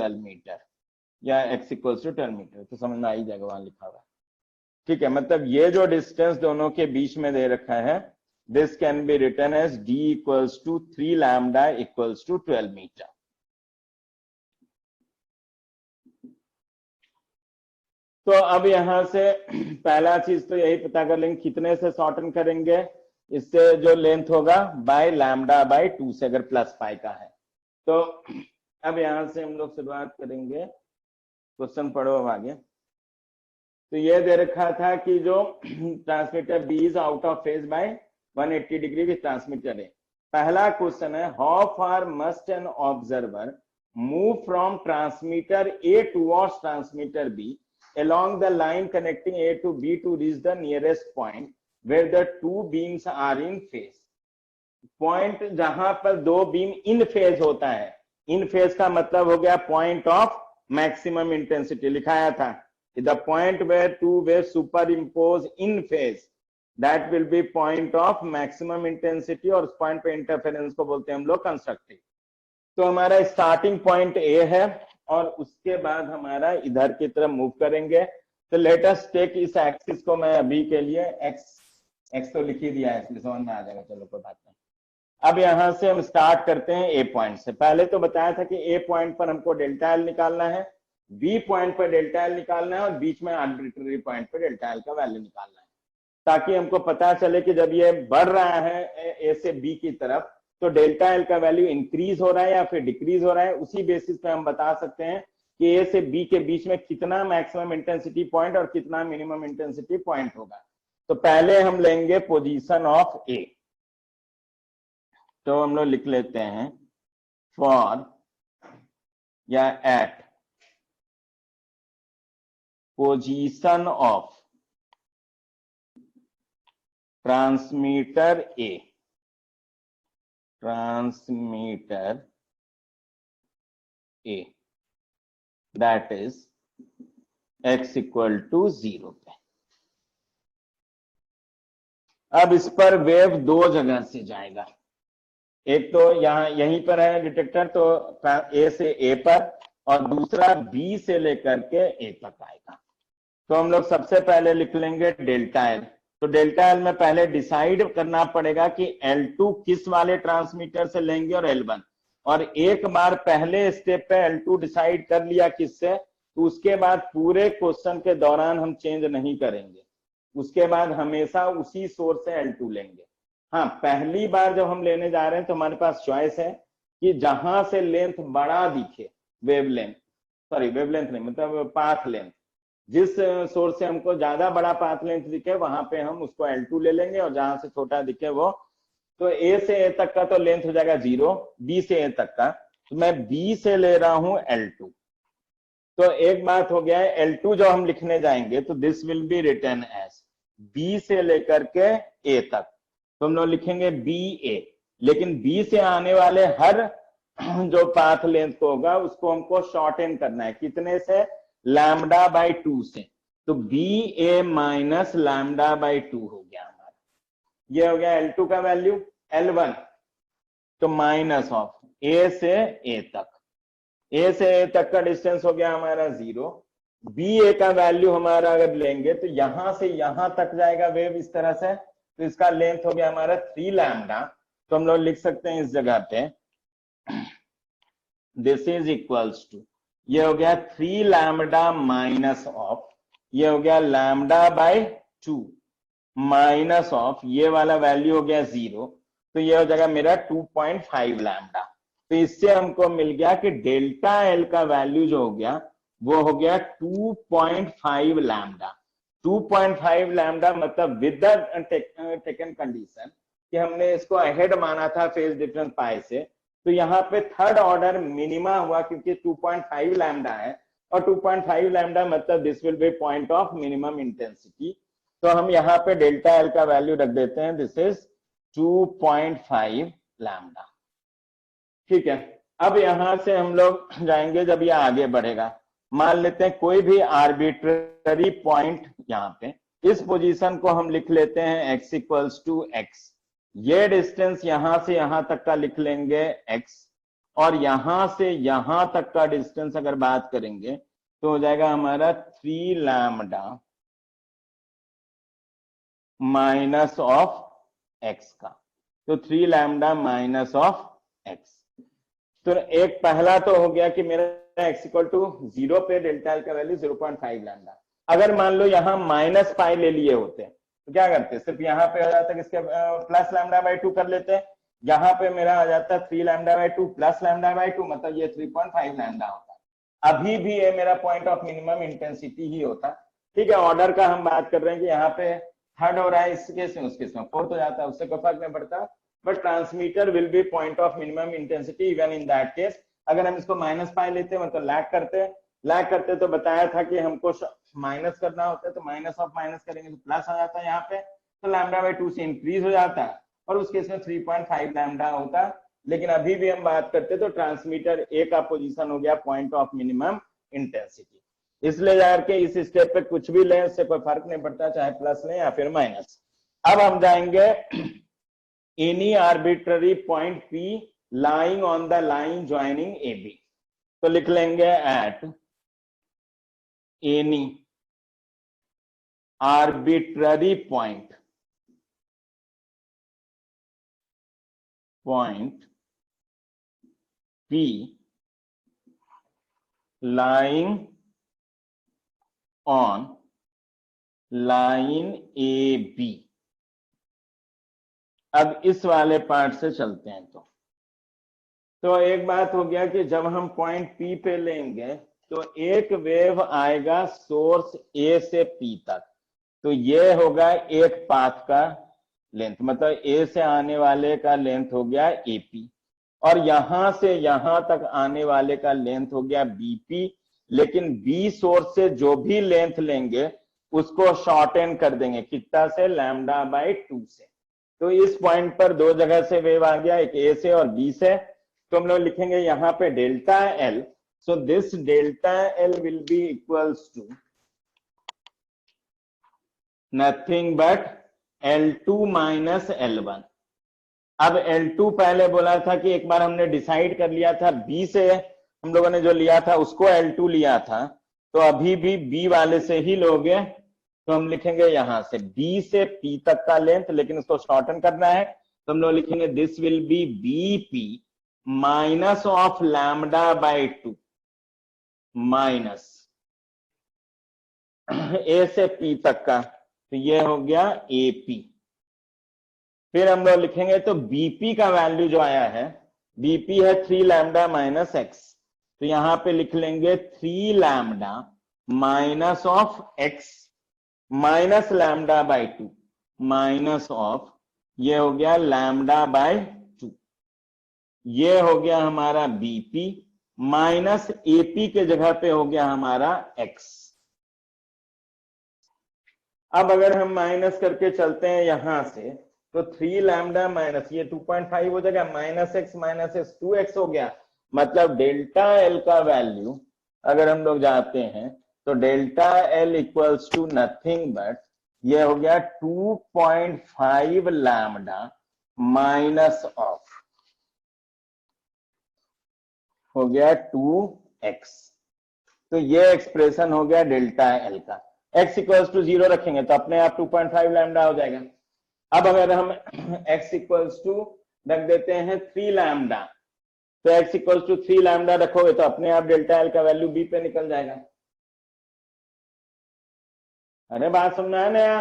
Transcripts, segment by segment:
12 metre या x equals to 12 metre, तो समझ में आ ही जाएगा, वहां लिखा हुआ है। ठीक है, मतलब ये जो डिस्टेंस दोनों के बीच में दे रखा है, this can be written as d equals to 3 lambda equals to 12 metre. तो अब यहां से पहला चीज तो यही पता कर लेंगे कितने से शॉर्टन करेंगे, इससे जो लेंथ होगा बाय लैम्डा बाय 2 से, अगर प्लस पाई का है तो। अब यहां से हम लोग शुरुआत करेंगे, क्वेश्चन पढ़ो अब आगे। तो ये दे रखा था कि जो transmitter B is out of phase by 180 degree with transmitter A. पहला क्वेश्चन है, how far must an observer move from transmitter A towards transmitter B along the line connecting A to B to reach the nearest point where the two beams are in phase। Point जहां पर दो beam इन phase होता है, इन phase का मतलब हो गया point of maximum intensity, लिखाया था the point where two wave superimpose in phase that will be point of maximum intensity, और उस पॉइंट पे इंटरफेरेंस को बोलते हैं हम लोग कंस्ट्रक्टिव। तो हमारा स्टार्टिंग पॉइंट ए है और उसके बाद हमारा इधर की तरफ मूव करेंगे। तो लेट अस टेक इस एक्सिस को, मैं अभी के लिए एक्स तो लिख ही दिया है इसलिए समझ में आ जाएगा, चलो कोई बात नहीं। अब यहां से हम स्टार्ट करते हैं ए पॉइंट से। पहले तो बताया था कि ए पॉइंट पर हमको डेल्टा एल निकालना है, बी पॉइंट पर डेल्टा एल निकालना है और बीच में आर्बिट्ररी पॉइंट पर डेल्टा एल का वैल्यू निकालना है, ताकि हमको पता चले कि जब ये बढ़ रहा है ए से बी की तरफ तो डेल्टा एल का वैल्यू इंक्रीज हो रहा है या फिर डिक्रीज हो रहा है। उसी बेसिस पे हम बता सकते हैं कि ए से बी के बीच में कितना मैक्सिमम इंटेंसिटी पॉइंट और कितना मिनिमम इंटेंसिटी पॉइंट होगा। तो पहले हम लेंगे पोजीशन ऑफ ए, तो हम लोग लिख लेते हैं फॉर या at position of transmitter A, transmitter A, that is x equal to 0 पे। अब इस पर वेव दो जगह से जाएगा, एक तो यहीं पर है डिटेक्टर, तो ए से ए पर, और दूसरा बी से लेकर के ए तक आएगा। तो हम लोग सबसे पहले लिख लेंगे डेल्टा एल। तो डेल्टा एल में पहले डिसाइड करना पड़ेगा कि L2 किस वाले ट्रांसमीटर से लेंगे और L1, और एक बार पहले स्टेप पे L2 डिसाइड कर लिया किससे, तो उसके बाद पूरे क्वेश्चन के दौरान हम चेंज नहीं करेंगे, उसके बाद हमेशा उसी सोर्स से L2 लेंगे। हाँ, पहली बार जब हम लेने जा रहे हैं तो हमारे पास चॉइस है कि जहां से लेंथ बड़ा दिखे, वेवलेंथ नहीं, मतलब पाथ लेंथ, जिस सोर्स से हमको ज्यादा बड़ा पाथ लेंथ दिखे वहां पे हम उसको L2 ले लेंगे, और जहां से छोटा दिखे वो, तो ए से ए तक का तो लेंथ हो जाएगा 0, बी से ए तक का, तो मैं बी से ले रहा हूं L2। तो एक बात हो गया है, L2 जो हम लिखने जाएंगे तो this will be written as B से लेकर के ए तक, तो हम लोग लिखेंगे बी ए, लेकिन बी से आने वाले हर जो पाथ लेंथ को होगा उसको हमको शॉर्टेन करना है, कितने से, लैम्डा बाय 2 से। तो B A minus lambda by 2 हो गया हमारा, ये हो गया L2 का वैल्यू। L1 तो माइनस ऑफ ए से ए तक, ए से ए तक का डिस्टेंस हो गया हमारा 0। बी ए का वैल्यू हमारा अगर लेंगे तो यहां से यहां तक जाएगा वेव इस तरह से, तो इसका लेंथ हो गया हमारा 3 लैम्डा। तो हम लोग लिख सकते हैं इस जगह पे दिस इज इक्वल्स टू, ये हो गया 3 लैम्डा माइनस ऑफ, ये हो गया लैम्डा बाय 2 माइनस ऑफ, ये वाला वैल्यू हो गया 0, तो ये हो जाएगा मेरा 2.5 लैम्डा। तो इससे हमको मिल गया कि डेल्टा एल का वैल्यू जो हो गया वो हो गया 2.5 लैम्डा। 2.5 लैम्डा मतलब विद द टेकन कंडीशन कि हमने इसको अहेड माना था फेज डिफरेंस पाई से, तो यहाँ पे थर्ड ऑर्डर मिनिमा हुआ क्योंकि 2.5 लैम्डा है, और 2.5 लैम्डा मतलब this will be point of minimum intensity. तो हम यहाँ पे डेल्टा एल का वैल्यू रख देते हैं, दिस इज 2.5 लैम्डा। ठीक है, अब यहां से हम लोग जाएंगे, जब ये आगे बढ़ेगा, मान लेते हैं कोई भी आर्बिट्ररी पॉइंट यहाँ पे, इस पोजीशन को हम लिख लेते हैं x इक्वल्स टू x, ये डिस्टेंस यहां से यहां तक का लिख लेंगे x, और यहां से यहां तक का डिस्टेंस अगर बात करेंगे तो हो जाएगा हमारा 3 लैम्डा माइनस ऑफ एक्स का। तो 3 लैम्डा माइनस ऑफ एक्स। तो एक पहला तो हो गया कि मेरा एक्स इक्वल टू 0 पे डेल्टा एल का वैल्यू 0.5 लैम्डा। अगर मान लो यहां माइनस पाई ले लिए होते तो क्या करते, सिर्फ यहाँ पे आ जाता किसके प्लस लैम्डा बाई 2 कर लेते। यहाँ पे मेरा आ जाता 3 lambda by 2 plus lambda by 2, मतलब ये 3.5 लैम्डा होता। अभी भी ये मेरा पॉइंट ऑफ मिनिमम इंटेंसिटी ही होता। ठीक है, ऑर्डर का हम बात कर रहे हैं कि यहाँ पे थर्ड हो रहा है, इस केस में उस केस में फोर्थ हो जाता है, उससे कोई फर्क नहीं पड़ता। But transmitter will be point of minimum intensity even in that case. अगर हम इसको माइनस पाई लेते हैं मतलब लैग करते तो बताया था कि हमको माइनस करना होता है, तो माइनस ऑफ माइनस करेंगे तो प्लस आ जाता है यहाँ पे, तो लैम्डा बाई 2 से इंक्रीज हो जाता है और उस केस में 3.5 लैम्डा होता। लेकिन अभी भी हम बात करते तो ट्रांसमीटर ए का पोजीशन हो गया पॉइंट ऑफ मिनिमम इंटेंसिटी। इसलिए जाकर इस स्टेप पे कुछ भी लें उससे कोई फर्क नहीं पड़ता, चाहे प्लस लें या फिर माइनस। अब हम जाएंगे any arbitrary point P lying on the line joining A B. तो लिख लेंगे at any arbitrary point P lying on line AB। अब इस वाले पार्ट से चलते हैं। तो एक बात हो गया कि जब हम पॉइंट P पे लेंगे तो एक वेव आएगा सोर्स A से P तक, तो ये होगा एक पाथ का लेंथ, मतलब A से आने वाले का लेंथ हो गया AP और यहां से यहां तक आने वाले का लेंथ हो गया BP। लेकिन B सोर्स से जो भी लेंथ लेंगे उसको शॉर्टेन कर देंगे, कितना से, लैम्डा बाई 2 से। तो इस पॉइंट पर दो जगह से वेव आ गया, एक A से और B से। तो हम लोग लिखेंगे यहाँ पे delta L। So this delta L will be equals to nothing but L2 minus L1। अब L2 पहले बोला था कि एक बार हमने डिसाइड कर लिया था, B से हम लोगों ने जो लिया था उसको L2 लिया था, तो अभी भी B वाले से ही लोगे। तो हम लिखेंगे यहां से B से P तक का लेंथ, लेकिन उसको शॉर्टन करना है, तो हम लोग लिखेंगे this will B BP minus of lambda by 2 minus A से P तक का, तो ये हो गया AP। फिर हम लोग लिखेंगे तो BP का वैल्यू जो आया है, BP है 3 लैम्डा माइनस एक्स, तो यहां पे लिख लेंगे 3 lambda minus of x minus lambda by 2 minus of, ये हो गया लैम्डा बाई 2। ये हो गया हमारा BP माइनस AP के जगह पे हो गया हमारा x। अब अगर हम माइनस करके चलते हैं यहां से तो 3 लैम्डा माइनस ये 2.5 हो जाएगा, माइनस एक्स 2x हो गया। मतलब डेल्टा L का वैल्यू अगर हम लोग जाते हैं तो delta L equals to nothing but ये हो गया 2.5 लैम्डा माइनस ऑफ हो गया 2x। तो ये एक्सप्रेशन हो गया डेल्टा L का। x इक्वल्स टू 0 रखेंगे तो अपने आप 2.5 लैम्डा हो जाएगा। अब अगर हम x इक्वल्स टू रख देते हैं 3 लैम्डा, तो x इक्वल्स टू 3 लैम्डा रखोगे तो अपने आप डेल्टा L का वैल्यू B पे निकल जाएगा। अरे बात समझना है नया।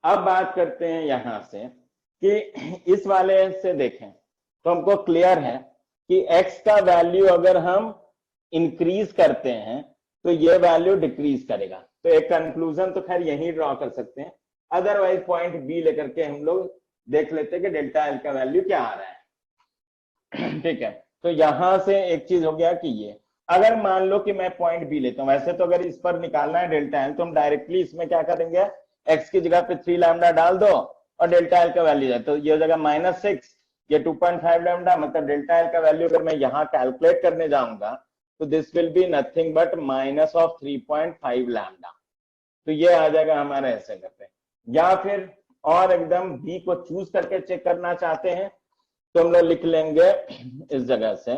अब बात करते हैं यहां से कि इस वाले से देखें तो हमको क्लियर है कि x का वैल्यू अगर हम इंक्रीज करते हैं तो ये वैल्यू डिक्रीज करेगा। तो एक कंक्लूजन तो खैर यही ड्रॉ कर सकते हैं, अदरवाइज पॉइंट बी लेकर के हम लोग देख लेते हैं कि डेल्टा एल का वैल्यू क्या आ रहा है। ठीक है, तो यहां से एक चीज हो गया कि ये अगर मान लो कि मैं पॉइंट बी लेता हूं, वैसे तो अगर इस पर निकालना है डेल्टा एल तो हम डायरेक्टली इसमें क्या करेंगे, एक्स की जगह पे 3 लैम्डा डाल दो और डेल्टा एल का वैल्यू है, तो ये हो जाएगा -6, ये 2.5 लैम्डा, मतलब डेल्टा एल का वैल्यू अगर मैं यहां कैलकुलेट करने जाऊंगा तो this will B nothing but minus of 3.5 lambda. तो ये आ जाएगा हमारा ऐसे करते हैं। या फिर और एकदम बी को चूज करके चेक करना चाहते हैं तो हम लोग लिख लेंगे इस जगह से,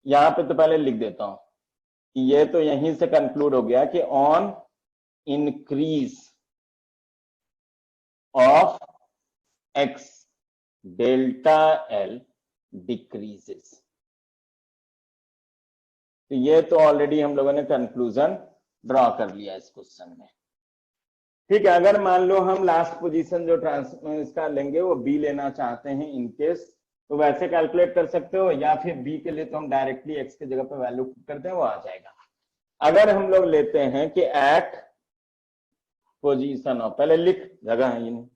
यहां पे तो पहले लिख देता हूं कि ये तो यहीं से कंक्लूड हो गया कि on increase of x delta L decreases. तो ये तो ऑलरेडी हम लोगों ने कंक्लूजन ड्रॉ कर लिया इस क्वेश्चन में। ठीक है, अगर मान लो हम लास्ट पोजीशन जो इसका लेंगे वो बी लेना चाहते हैं इनकेस, तो वैसे कैलकुलेट कर सकते हो, या फिर बी के लिए तो हम डायरेक्टली एक्स की जगह पे वैल्यू पुट करते हैं, वो आ जाएगा। अगर हम लोग लेते हैं कि एट पोजीशन ऑफ, पहले लिख, जगह है ये नहीं,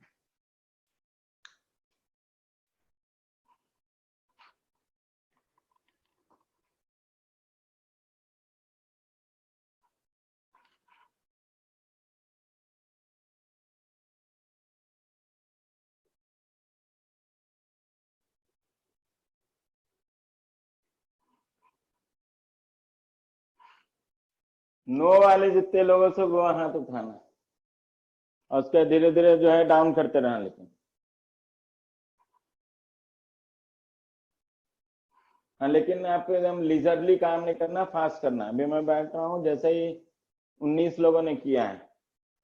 नो वाले जितने लोगों से वो हाथ उठाना और उसके धीरे धीरे जो है डाउन करते रहना। लेकिन हाँ, लेकिन आपको एकदम लीजरली काम नहीं करना, फास्ट करना। अभी मैं बैठ रहा हूँ, जैसे ही 19 लोगों ने किया है,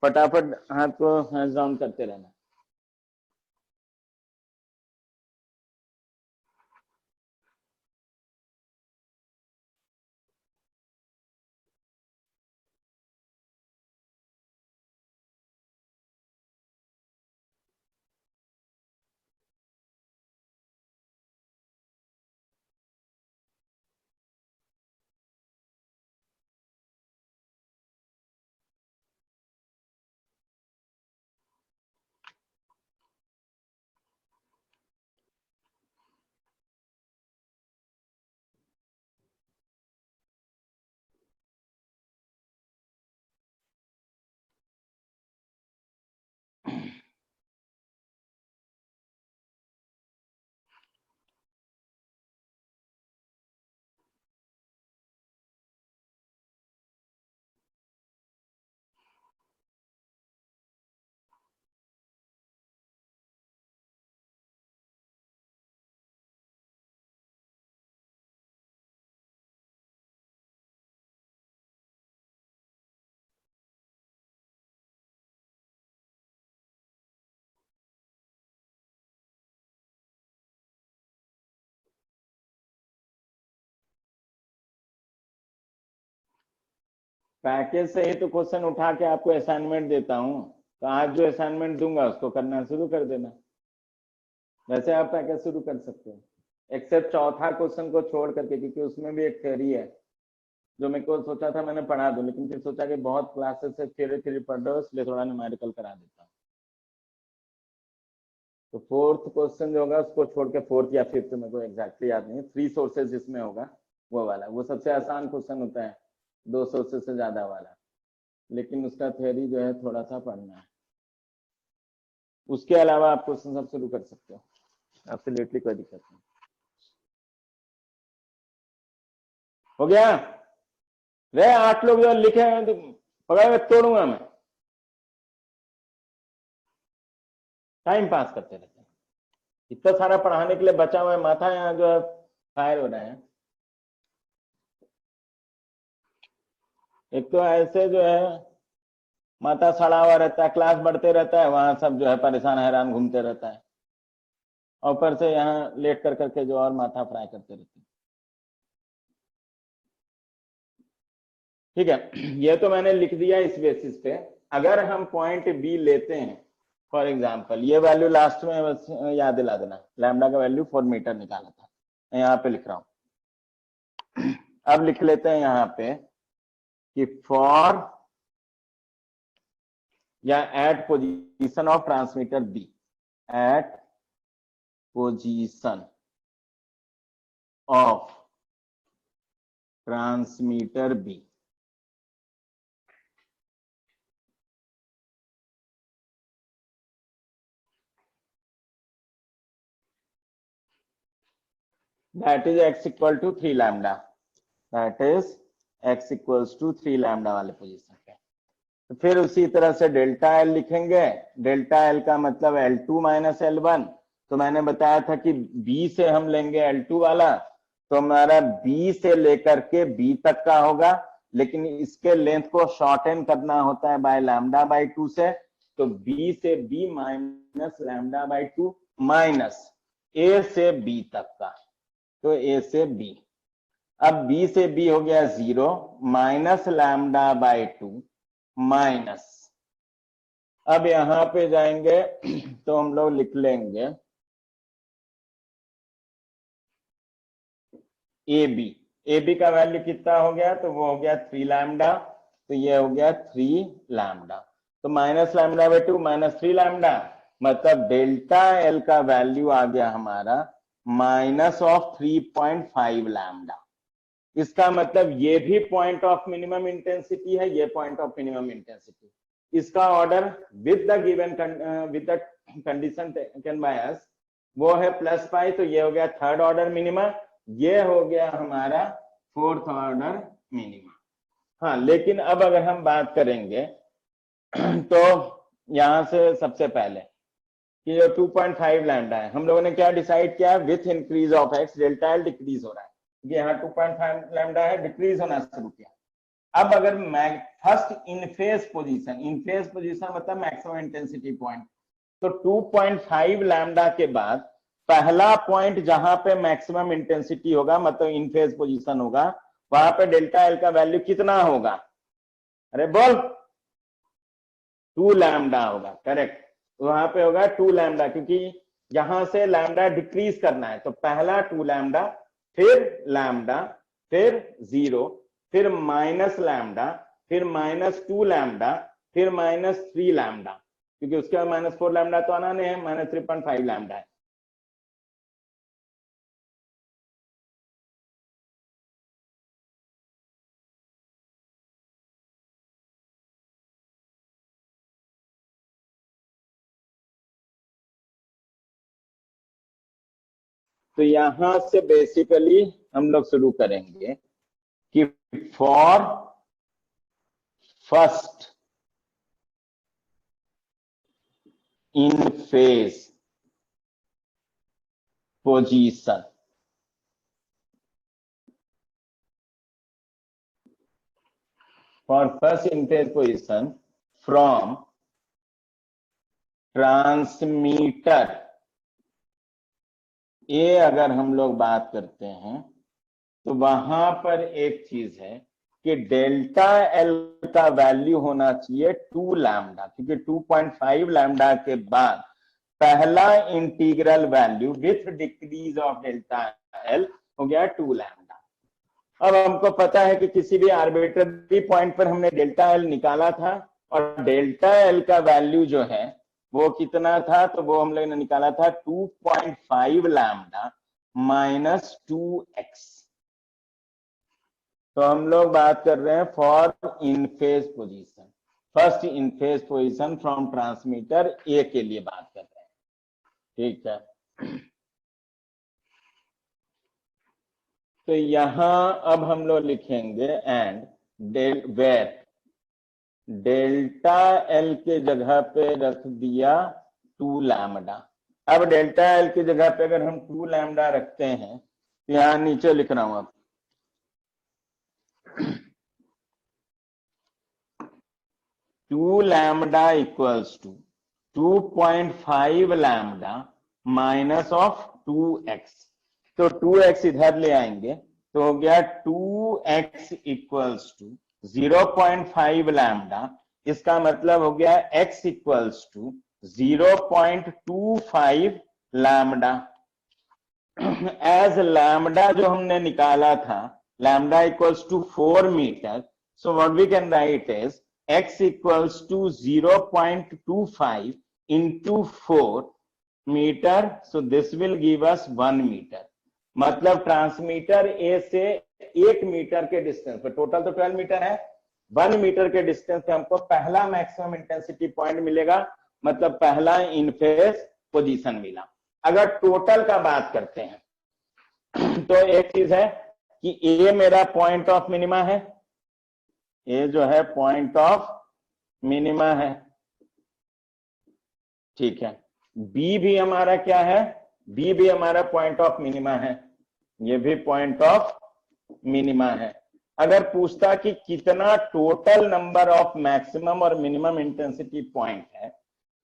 फटाफट हाथ को हैंड्स डाउन करते रहना। पैकेज से ही तो क्वेश्चन उठा के आपको असाइनमेंट देता हूँ, तो आज जो असाइनमेंट दूंगा उसको करना शुरू कर देना। वैसे आप पैकेज शुरू कर सकते हो, एक्सेप्ट चौथा क्वेश्चन को छोड़ करके, क्योंकि उसमें भी एक थ्योरी है जो मेरे को सोचा था मैंने पढ़ा दूं, लेकिन फिर सोचा कि बहुत क्लासेस से थ्योरी पढ़ रहे हो, इसलिए थोड़ा न्यूमेरिकल करा देता हूँ। तो फोर्थ क्वेश्चन जो होगा उसको छोड़ के, फोर्थ या फिफ्थ मेरे को एग्जैक्टली याद नहीं, 3 सोर्सेज जिसमें होगा वो वाला, वो सबसे आसान क्वेश्चन होता है, 2 सोर्सेज से ज्यादा वाला, लेकिन उसका थ्योरी जो है थोड़ा सा पढ़ना है। उसके अलावा आप क्वेश्चन सब शुरू कर सकते हो, एब्सोल्युटली कोई दिक्कत नहीं। हो गया रे? 8 लोग जो लिखे हैं तो पकड़ के तोड़ूंगा मैं। टाइम पास करते रहते हैं, इतना सारा पढ़ाने के लिए बचा हुआ है, माथा यहाँ जो है फायर हो रहे हैं। एक तो ऐसे जो है माथा सड़ा हुआ रहता है, क्लास बढ़ते रहता है, वहां सब जो है परेशान हैरान घूमते रहता है, और ऊपर से यहाँ लेट कर करके जो और माथा फ्राई करते रहते हैं। ठीक है, ये तो मैंने लिख दिया इस बेसिस पे। अगर हम पॉइंट बी लेते हैं, फॉर एग्जाम्पल ये वैल्यू लास्ट में बस याद दिला देना, लैम्डा का वैल्यू 4 मीटर निकाला था, यहाँ पे लिख रहा हूं। अब लिख लेते हैं यहाँ पे कि फॉर या at position of transmitter B, at position of transmitter B, that is x equal to 3 lambda, that is x equals to 3 lambda वाले पोजीशन पे। तो फिर उसी तरह से डेल्टा एल लिखेंगे, डेल्टा एल का मतलब L2 माइनस L1, तो मैंने बताया था कि B से हम लेंगे L2 वाला, तो हमारा B से लेकर के B तक का होगा, लेकिन इसके लेंथ को शॉर्टन करना होता है बाय लैम्डा बाय 2 से, तो B से B minus lambda by 2 minus A से B तक का, तो A से B। अब B से B हो गया 0 माइनस लैम्डा बाय 2 माइनस, अब यहां पे जाएंगे तो हम लोग लिख लेंगे ए बी का वैल्यू कितना हो गया, तो वो हो गया 3 लैम्डा, तो ये हो गया 3 लैम्डा, तो minus lambda by 2 minus 3 lambda, मतलब डेल्टा एल का वैल्यू आ गया हमारा माइनस ऑफ 3.5 लैम्डा। इसका मतलब ये भी पॉइंट ऑफ मिनिमम इंटेंसिटी है, ये पॉइंट ऑफ मिनिमम इंटेंसिटी। इसका order with the given with the condition taken by us वो है प्लस पाई, तो ये हो गया थर्ड ऑर्डर मिनिमा, ये हो गया हमारा फोर्थ ऑर्डर मिनिमा। हाँ, लेकिन अब अगर हम बात करेंगे तो यहां से सबसे पहले कि जो 2.5 लैम्डा है, हम लोगों ने क्या डिसाइड किया, with increase of x delta L decrease हो रहा है, यहाँ 2.5 लैम्डा है, डिक्रीज होना शुरू किया। अब अगर फर्स्ट इन फेज पोजीशन मतलब मैक्सिमम इंटेंसिटी पॉइंट, तो 2.5 लैम्डा के बाद पहला पॉइंट जहां पे मैक्सिमम इंटेंसिटी होगा मतलब इन फेज पोजीशन होगा, वहां पे डेल्टा एल का वैल्यू कितना होगा, अरे बोल, 2 लैम्डा होगा, करेक्ट, वहां पे होगा 2 लैम्डा, क्योंकि यहां से लैम्डा डिक्रीज करना है, तो पहला 2 लैम्डा, फिर लैम्डा, फिर 0, फिर माइनस लैम्डा, फिर माइनस 2 लैम्डा, फिर माइनस 3 लैम्डा, क्योंकि उसके बाद माइनस 4 लैम्डा तो आना नहीं है, माइनस 3.5 लैम्डा है। तो यहां से बेसिकली हम लोग शुरू करेंगे कि for first in phase position, for first in phase position from transmitter A अगर हम लोग बात करते हैं, तो वहां पर एक चीज है कि डेल्टा एल का वैल्यू होना चाहिए 2 लैम्डा, क्योंकि 2.5 लैम्डा के बाद पहला integral value with decrease of delta L हो गया 2 लैम्डा। अब हमको पता है कि किसी भी आर्बिट्ररी पॉइंट पर हमने डेल्टा एल निकाला था, और डेल्टा एल का वैल्यू जो है वो कितना था, तो वो हम लोग ने निकाला था 2.5 लैम्डा माइनस 2x। तो हम लोग बात कर रहे हैं for in phase position, first in phase position from transmitter A के लिए बात कर रहे हैं, ठीक है। तो यहां अब हम लोग लिखेंगे एंड वेर डेल्टा एल के जगह पे रख दिया 2 लैम्डा। अब डेल्टा एल की जगह पे अगर हम 2 लैम्डा रखते हैं, तो यहां नीचे लिख रहा हूं अब 2 lambda equals to 2.5 lambda minus of 2x, तो 2x इधर ले आएंगे, तो हो गया 2x इक्वल्स टू 0.5 लैम्डा, इसका मतलब हो गया x equals to 0.25 lambda. As lambda जो हमने निकाला था, lambda equals to 4 metre, so what we can write is x equals to 0.25 into 4 meter, so this will give us 1 meter। मतलब transmitter ए से 1 मीटर के डिस्टेंस पे, टोटल तो 12 metre है, 1 मीटर के डिस्टेंस पे हमको पहला मैक्सिमम इंटेंसिटी पॉइंट मिलेगा, मतलब पहला इन फेज पोजीशन मिला। अगर टोटल का बात करते हैं तो एक चीज है कि ए मेरा पॉइंट ऑफ मिनिमा है, ये जो है पॉइंट ऑफ मिनिमा है, ठीक है। बी भी हमारा क्या है, बी भी हमारा पॉइंट ऑफ मिनिमा है, ये भी पॉइंट ऑफ मिनिमा है। अगर पूछता कि कितना टोटल नंबर ऑफ मैक्सिमम और मिनिमम इंटेंसिटी पॉइंट है,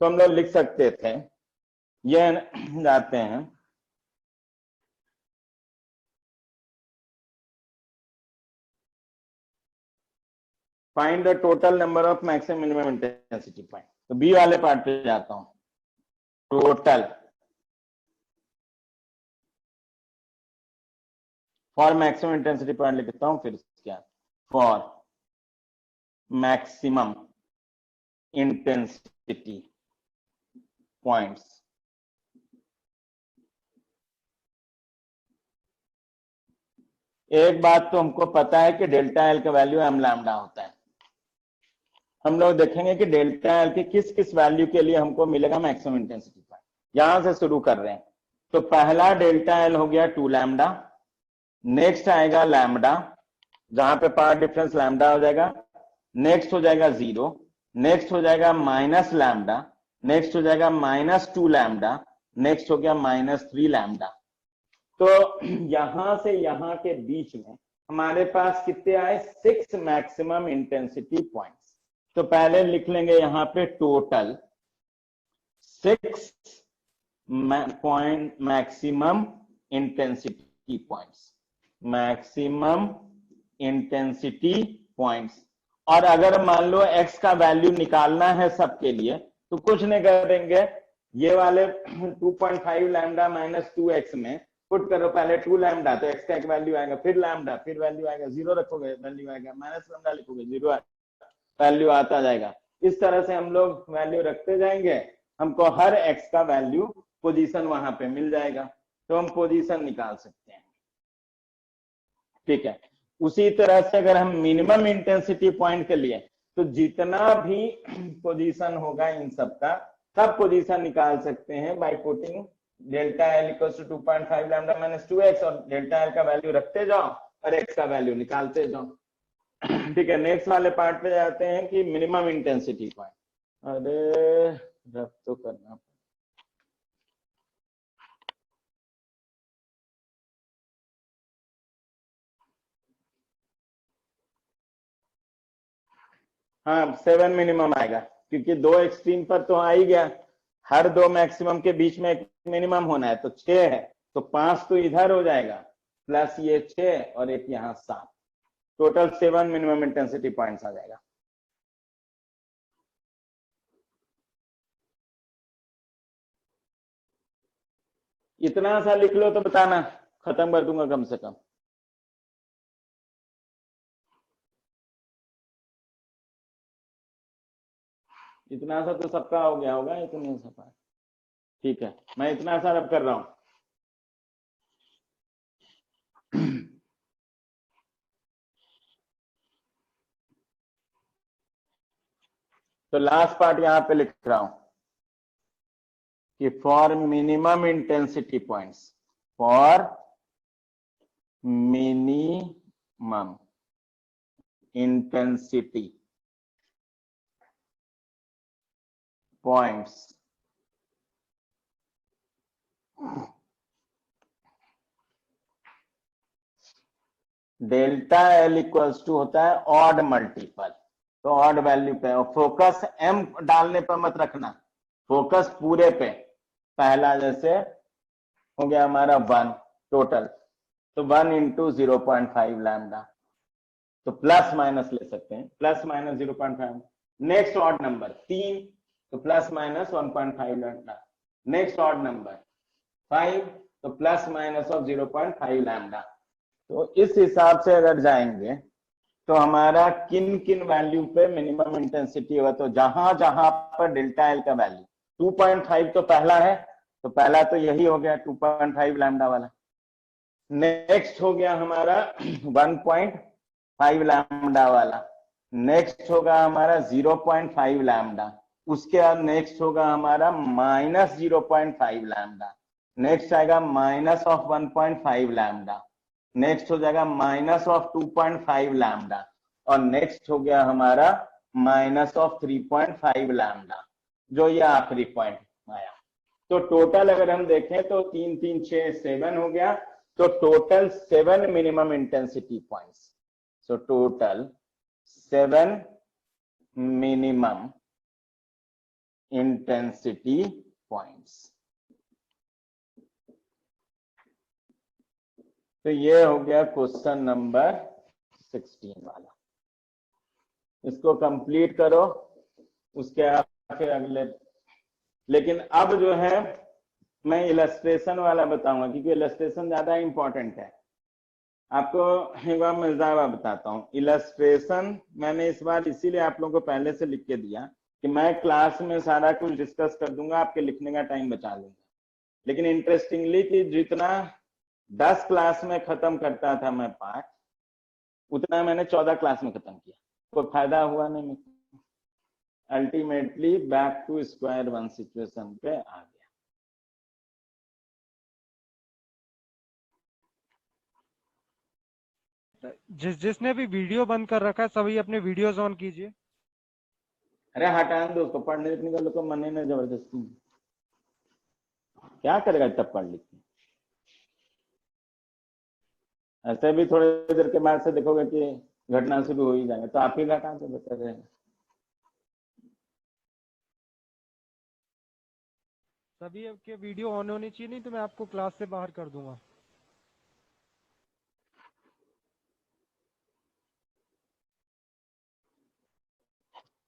तो हम लोग लिख सकते थे, ये जाते हैं, find the total number of maximum minimum intensity point. तो बी वाले पार्ट पे जाता हूं, total for maximum intensity point लिखता हूं, फिर क्या, फॉर मैक्सिमम इंटेंसिटी पॉइंट्स। एक बात तो हमको पता है कि डेल्टा एल का वैल्यू एम लैम्डा होता है। हम लोग देखेंगे कि डेल्टा एल के किस किस वैल्यू के लिए हमको मिलेगा मैक्सिमम इंटेंसिटी पॉइंट। यहां से शुरू कर रहे हैं। तो पहला डेल्टा एल हो गया 2 लैम्डा, नेक्स्ट आएगा लैम्डा, जहां पे पार्ट डिफरेंस लैम्डा हो जाएगा, नेक्स्ट हो जाएगा 0, नेक्स्ट हो जाएगा माइनस लैम्डा, नेक्स्ट हो जाएगा -2 लैम्डा, नेक्स्ट हो गया -3 लैम्डा। तो यहां से यहां के बीच में हमारे पास कितने आए, 6 मैक्सिमम इंटेंसिटी पॉइंट्स। तो पहले लिख लेंगे यहां पे total 6 point maximum intensity points, maximum intensity points. और अगर मान लो x का वैल्यू निकालना है सबके लिए, तो कुछ नहीं करेंगे, ये वाले 2.5 लैम्डा -2x में पुट करो पहले 2 लैम्डा, तो x का एक वैल्यू आएगा, फिर लैम्डा, फिर वैल्यू आएगा, 0 रखोगे वैल्यू आएगा, माइनस लैम्डा लिखोगे 0 वैल्यू आता जाएगा। इस तरह से हम लोग वैल्यू रखते जाएंगे, हमको हर x का वैल्यू पोजीशन वहां पे मिल जाएगा, तो हम पोजीशन निकाल सकते हैं। ठीक है, उसी तरह से अगर हम मिनिमम इंटेंसिटी पॉइंट के लिए, तो जितना भी पोजीशन होगा इन सब का, सब पोजीशन निकाल सकते हैं by putting delta L equal to 2.5 lambda -2x, और डेल्टा एल का वैल्यू रखते जाओ और x का वैल्यू निकालते जाओ। ठीक है, नेक्स्ट वाले पार्ट पे जाते हैं कि मिनिमम इंटेंसिटी पॉइंट। अरे रफ तो करना, हाँ 7 मिनिमम आएगा, क्योंकि 2 एक्सट्रीम पर तो आ ही गया, हर 2 मैक्सिमम के बीच में एक मिनिमम होना है, तो 6 है, तो 5 तो इधर हो जाएगा, प्लस ये 6 और एक यहाँ 7, टोटल 7 मिनिमम इंटेंसिटी पॉइंट्स आ जाएगा। इतना सा लिख लो तो बताना, खत्म कर दूंगा कम से कम। इतना सा तो सबका हो गया होगा, इतने सा। ठीक है, मैं इतना सा रब कर रहा हूं। तो लास्ट पार्ट यहां पे लिख रहा हूं कि for minimum intensity points, for minimum intensity points, delta L equals to होता है ऑड मल्टीपल, तो ऑड वैल्यू पे, और फोकस एम डालने पर मत रखना, फोकस पूरे पे। पहला जैसे हो गया हमारा 1 टोटल, तो 1 इंटू 0.5 लैम्डा, तो प्लस माइनस ले सकते हैं, plus minus 0.5। Next odd number 3, तो plus minus 1.5 lambda. Next odd number 5, तो प्लस माइनस ऑफ 0.5 लैम्डा। तो इस हिसाब से अगर जाएंगे तो हमारा किन किन वैल्यू पे मिनिमम इंटेंसिटी होगा, तो जहां जहां पर डेल्टा एल का वैल्यू 2.5 तो पहला है, तो पहला तो यही हो गया 2.5 लैम्डा वाला। नेक्स्ट हो गया हमारा 1.5 लैम्डा वाला, नेक्स्ट होगा हमारा 0.5 लैम्डा, उसके बाद नेक्स्ट होगा हमारा -0.5 लैम्डा, नेक्स्ट आएगा माइनस ऑफ 1.5 लैम्डा, नेक्स्ट हो जाएगा माइनस ऑफ 2.5 लैम्डा, और नेक्स्ट हो गया हमारा माइनस ऑफ 3.5 लैम्डा, जो ये आखिरी पॉइंट आया। तो टोटल अगर हम देखें तो 3 3 6 7 हो गया, तो total 7 minimum intensity points. So total 7 minimum intensity points. तो ये हो गया क्वेश्चन नंबर 16 वाला। इसको कंप्लीट करो, उसके बाद फिर अगले। लेकिन अब जो है मैं इलस्ट्रेशन वाला बताऊंगा, क्योंकि इलस्ट्रेशन ज्यादा इंपॉर्टेंट है। आपको एक बार मजेदार बताता हूँ। इलस्ट्रेशन मैंने इस बार इसीलिए आप लोगों को पहले से लिख के दिया कि मैं क्लास में सारा कुछ डिस्कस कर दूंगा, आपके लिखने का टाइम बचा लूंगा। लेकिन इंटरेस्टिंगली कि जितना 10 क्लास में खत्म करता था मैं पाठ, उतना मैंने 14 क्लास में खत्म किया। कोई फायदा हुआ नहीं। Ultimately back to square one situation पे आ गया। जिसने भी वीडियो बंद कर रखा है सभी अपने वीडियोस ऑन कीजिए। अरे हटान दो उसको, पढ़ने लिखने का लोग को मन ही ना, जबरदस्ती क्या करेगा तब पढ़ लिख के। ऐसे भी थोड़ी देर के बाद से देखोगे कि घटना शुरू हो ही जाएगा, तो आप ही घटा तो बेहतर रहेगा। सभी के वीडियो ऑन होनी चाहिए, नहीं तो मैं आपको क्लास से बाहर कर दूंगा।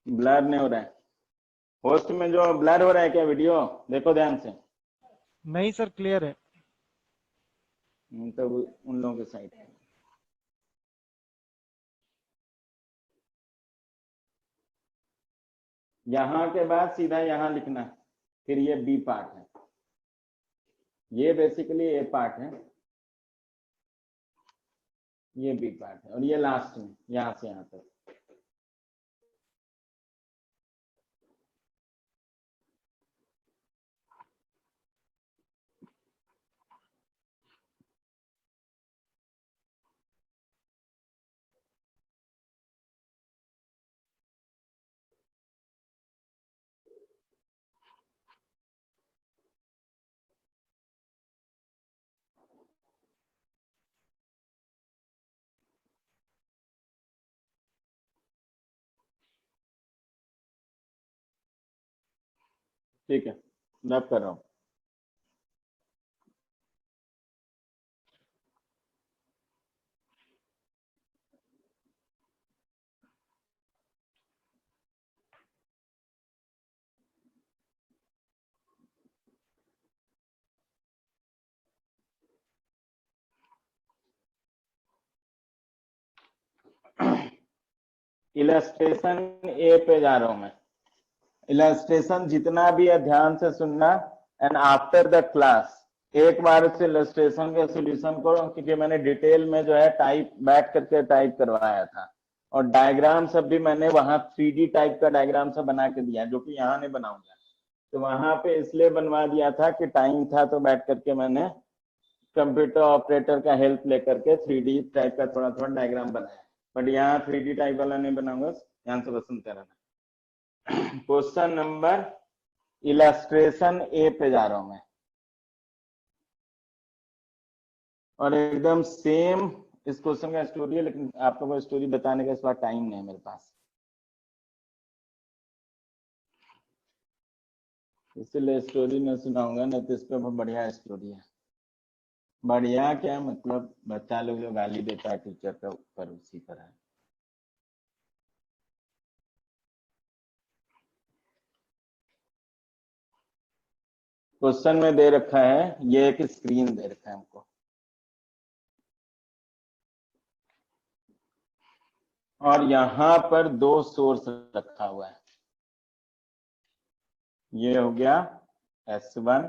ब्लर नहीं हो रहा है होस्ट में, जो ब्लर हो रहा है क्या वीडियो, देखो ध्यान से। नहीं सर, क्लियर है। तो उन लोगों के साइड है। यहां के बाद सीधा यहां लिखना, फिर ये बी पार्ट है, ये बेसिकली ए पार्ट है, ये बी पार्ट है, और ये लास्ट में यहां से यहां तक। ठीक है, रब कर रहा हूं। इलस्ट्रेशन ए पे जा रहा हूं मैं। इलस्ट्रेशन जितना भी है ध्यान से सुनना, एंड आफ्टर द क्लास एक बार से इलस्ट्रेशन के सॉल्यूशन को, क्योंकि मैंने डिटेल में जो है टाइप बैठ करके टाइप करवाया था, और डायग्राम सब भी मैंने वहां 3D टाइप का डायग्राम सब बना के दिया, जो कि यहाँ नहीं बनाऊंगा। तो वहां पे इसलिए बनवा दिया था कि टाइम था, तो बैठ करके मैंने कंप्यूटर ऑपरेटर का हेल्प लेकर के 3D टाइप का थोड़ा थोड़ा डायग्राम बनाया। बट यहाँ 3D टाइप वाला नहीं बनाऊंगा, ध्यान से बस सुनते रहना। क्वेश्चन नंबर इलस्ट्रेशन ए पे जा रहा हूं मैं, और एकदम सेम इस क्वेश्चन का स्टोरी है, लेकिन आप लोगों को स्टोरी बताने का इस बार टाइम नहीं है मेरे पास, इसलिए स्टोरी में सुनाऊंगा, नहीं तो इस पर बहुत बढ़िया स्टोरी है। बढ़िया क्या मतलब, बच्चा लोग जो गाली देता है टीचर के ऊपर, उसी पर है। क्वेश्चन में दे रखा है, ये एक स्क्रीन दे रखा है हमको, और यहां पर 2 सोर्स रखा हुआ है। ये हो गया S1,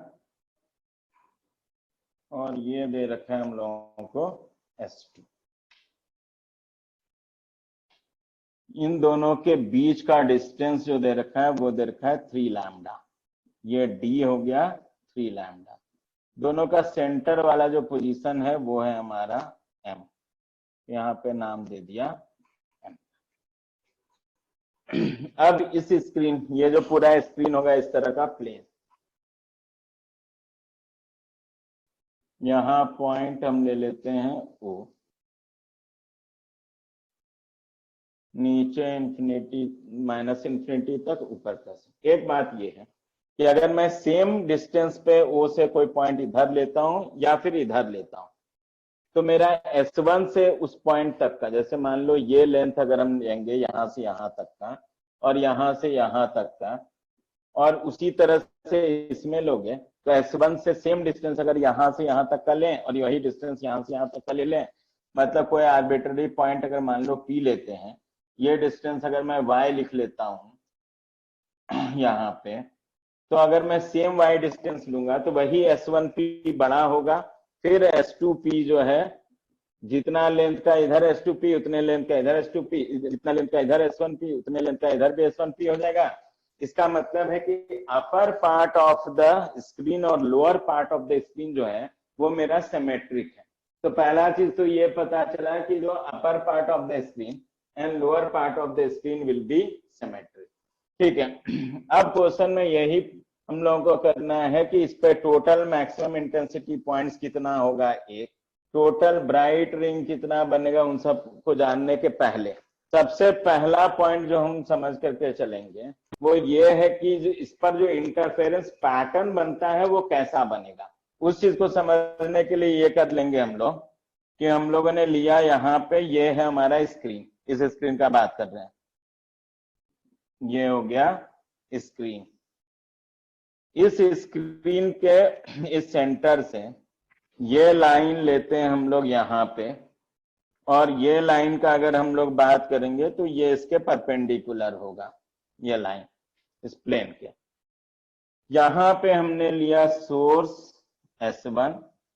और ये दे रखा है हम लोगों को S2। इन दोनों के बीच का डिस्टेंस जो दे रखा है वो दे रखा है 3 लैम्डा। ये D हो गया 3 लैम्डा। दोनों का सेंटर वाला जो पोजीशन है वो है हमारा M, यहाँ पे नाम दे दिया M। अब इस स्क्रीन, ये जो पूरा स्क्रीन होगा इस तरह का प्लेन, यहाँ पॉइंट हम ले लेते हैं ओ, नीचे इंफिनिटी माइनस इंफिनिटी तक, ऊपर प्लस। एक बात ये है कि अगर मैं सेम डिस्टेंस पे ओ से कोई पॉइंट इधर लेता हूं या फिर इधर लेता हूं, तो मेरा S1 से उस पॉइंट तक का, जैसे मान लो ये लेंथ अगर हम लेंगे यहां से यहां तक का और यहां से यहां तक का, और उसी तरह से इसमें लोगे तो S1 से सेम डिस्टेंस अगर यहां से यहां तक का लें और वही डिस्टेंस यहां से यहां तक का ले लें, मतलब कोई आर्बिट्ररी पॉइंट अगर मान लो P लेते हैं, ये डिस्टेंस अगर मैं Y लिख लेता हूं यहाँ पे, तो अगर मैं सेम Y डिस्टेंस लूंगा तो वही S1P बड़ा होगा, फिर S2P जो है, जितना लेंथ का इधर S2P उतने लेंथ का इधर S2P, जितना लेंथ का इधर S1P उतने लेंथ का इधर भी S1P हो जाएगा। इसका मतलब है कि upper part of the screen और lower part of the screen जो है वो मेरा सिमेट्रिक है। तो पहला चीज तो ये पता चला कि जो अपर part of the screen and lower part of the screen will be symmetric. ठीक है, अब क्वेश्चन में यही हम लोगों को करना है कि इस पे टोटल मैक्सिमम इंटेंसिटी पॉइंट्स कितना होगा, एक टोटल ब्राइट रिंग कितना बनेगा, उन सब को जानने के पहले सबसे पहला पॉइंट जो हम समझ करके चलेंगे वो ये है कि इस पर जो इंटरफेरेंस पैटर्न बनता है वो कैसा बनेगा। उस चीज को समझने के लिए ये कर लेंगे हम लोग कि हम लोगों ने लिया यहाँ पे, ये है हमारा स्क्रीन, इस स्क्रीन का बात कर रहे हैं, ये हो गया स्क्रीन। इस स्क्रीन के इस सेंटर से ये लाइन लेते हैं हम लोग यहाँ पे, और ये लाइन का अगर हम लोग बात करेंगे तो ये इसके परपेंडिकुलर होगा, ये लाइन इस प्लेन के। यहाँ पे हमने लिया सोर्स S1,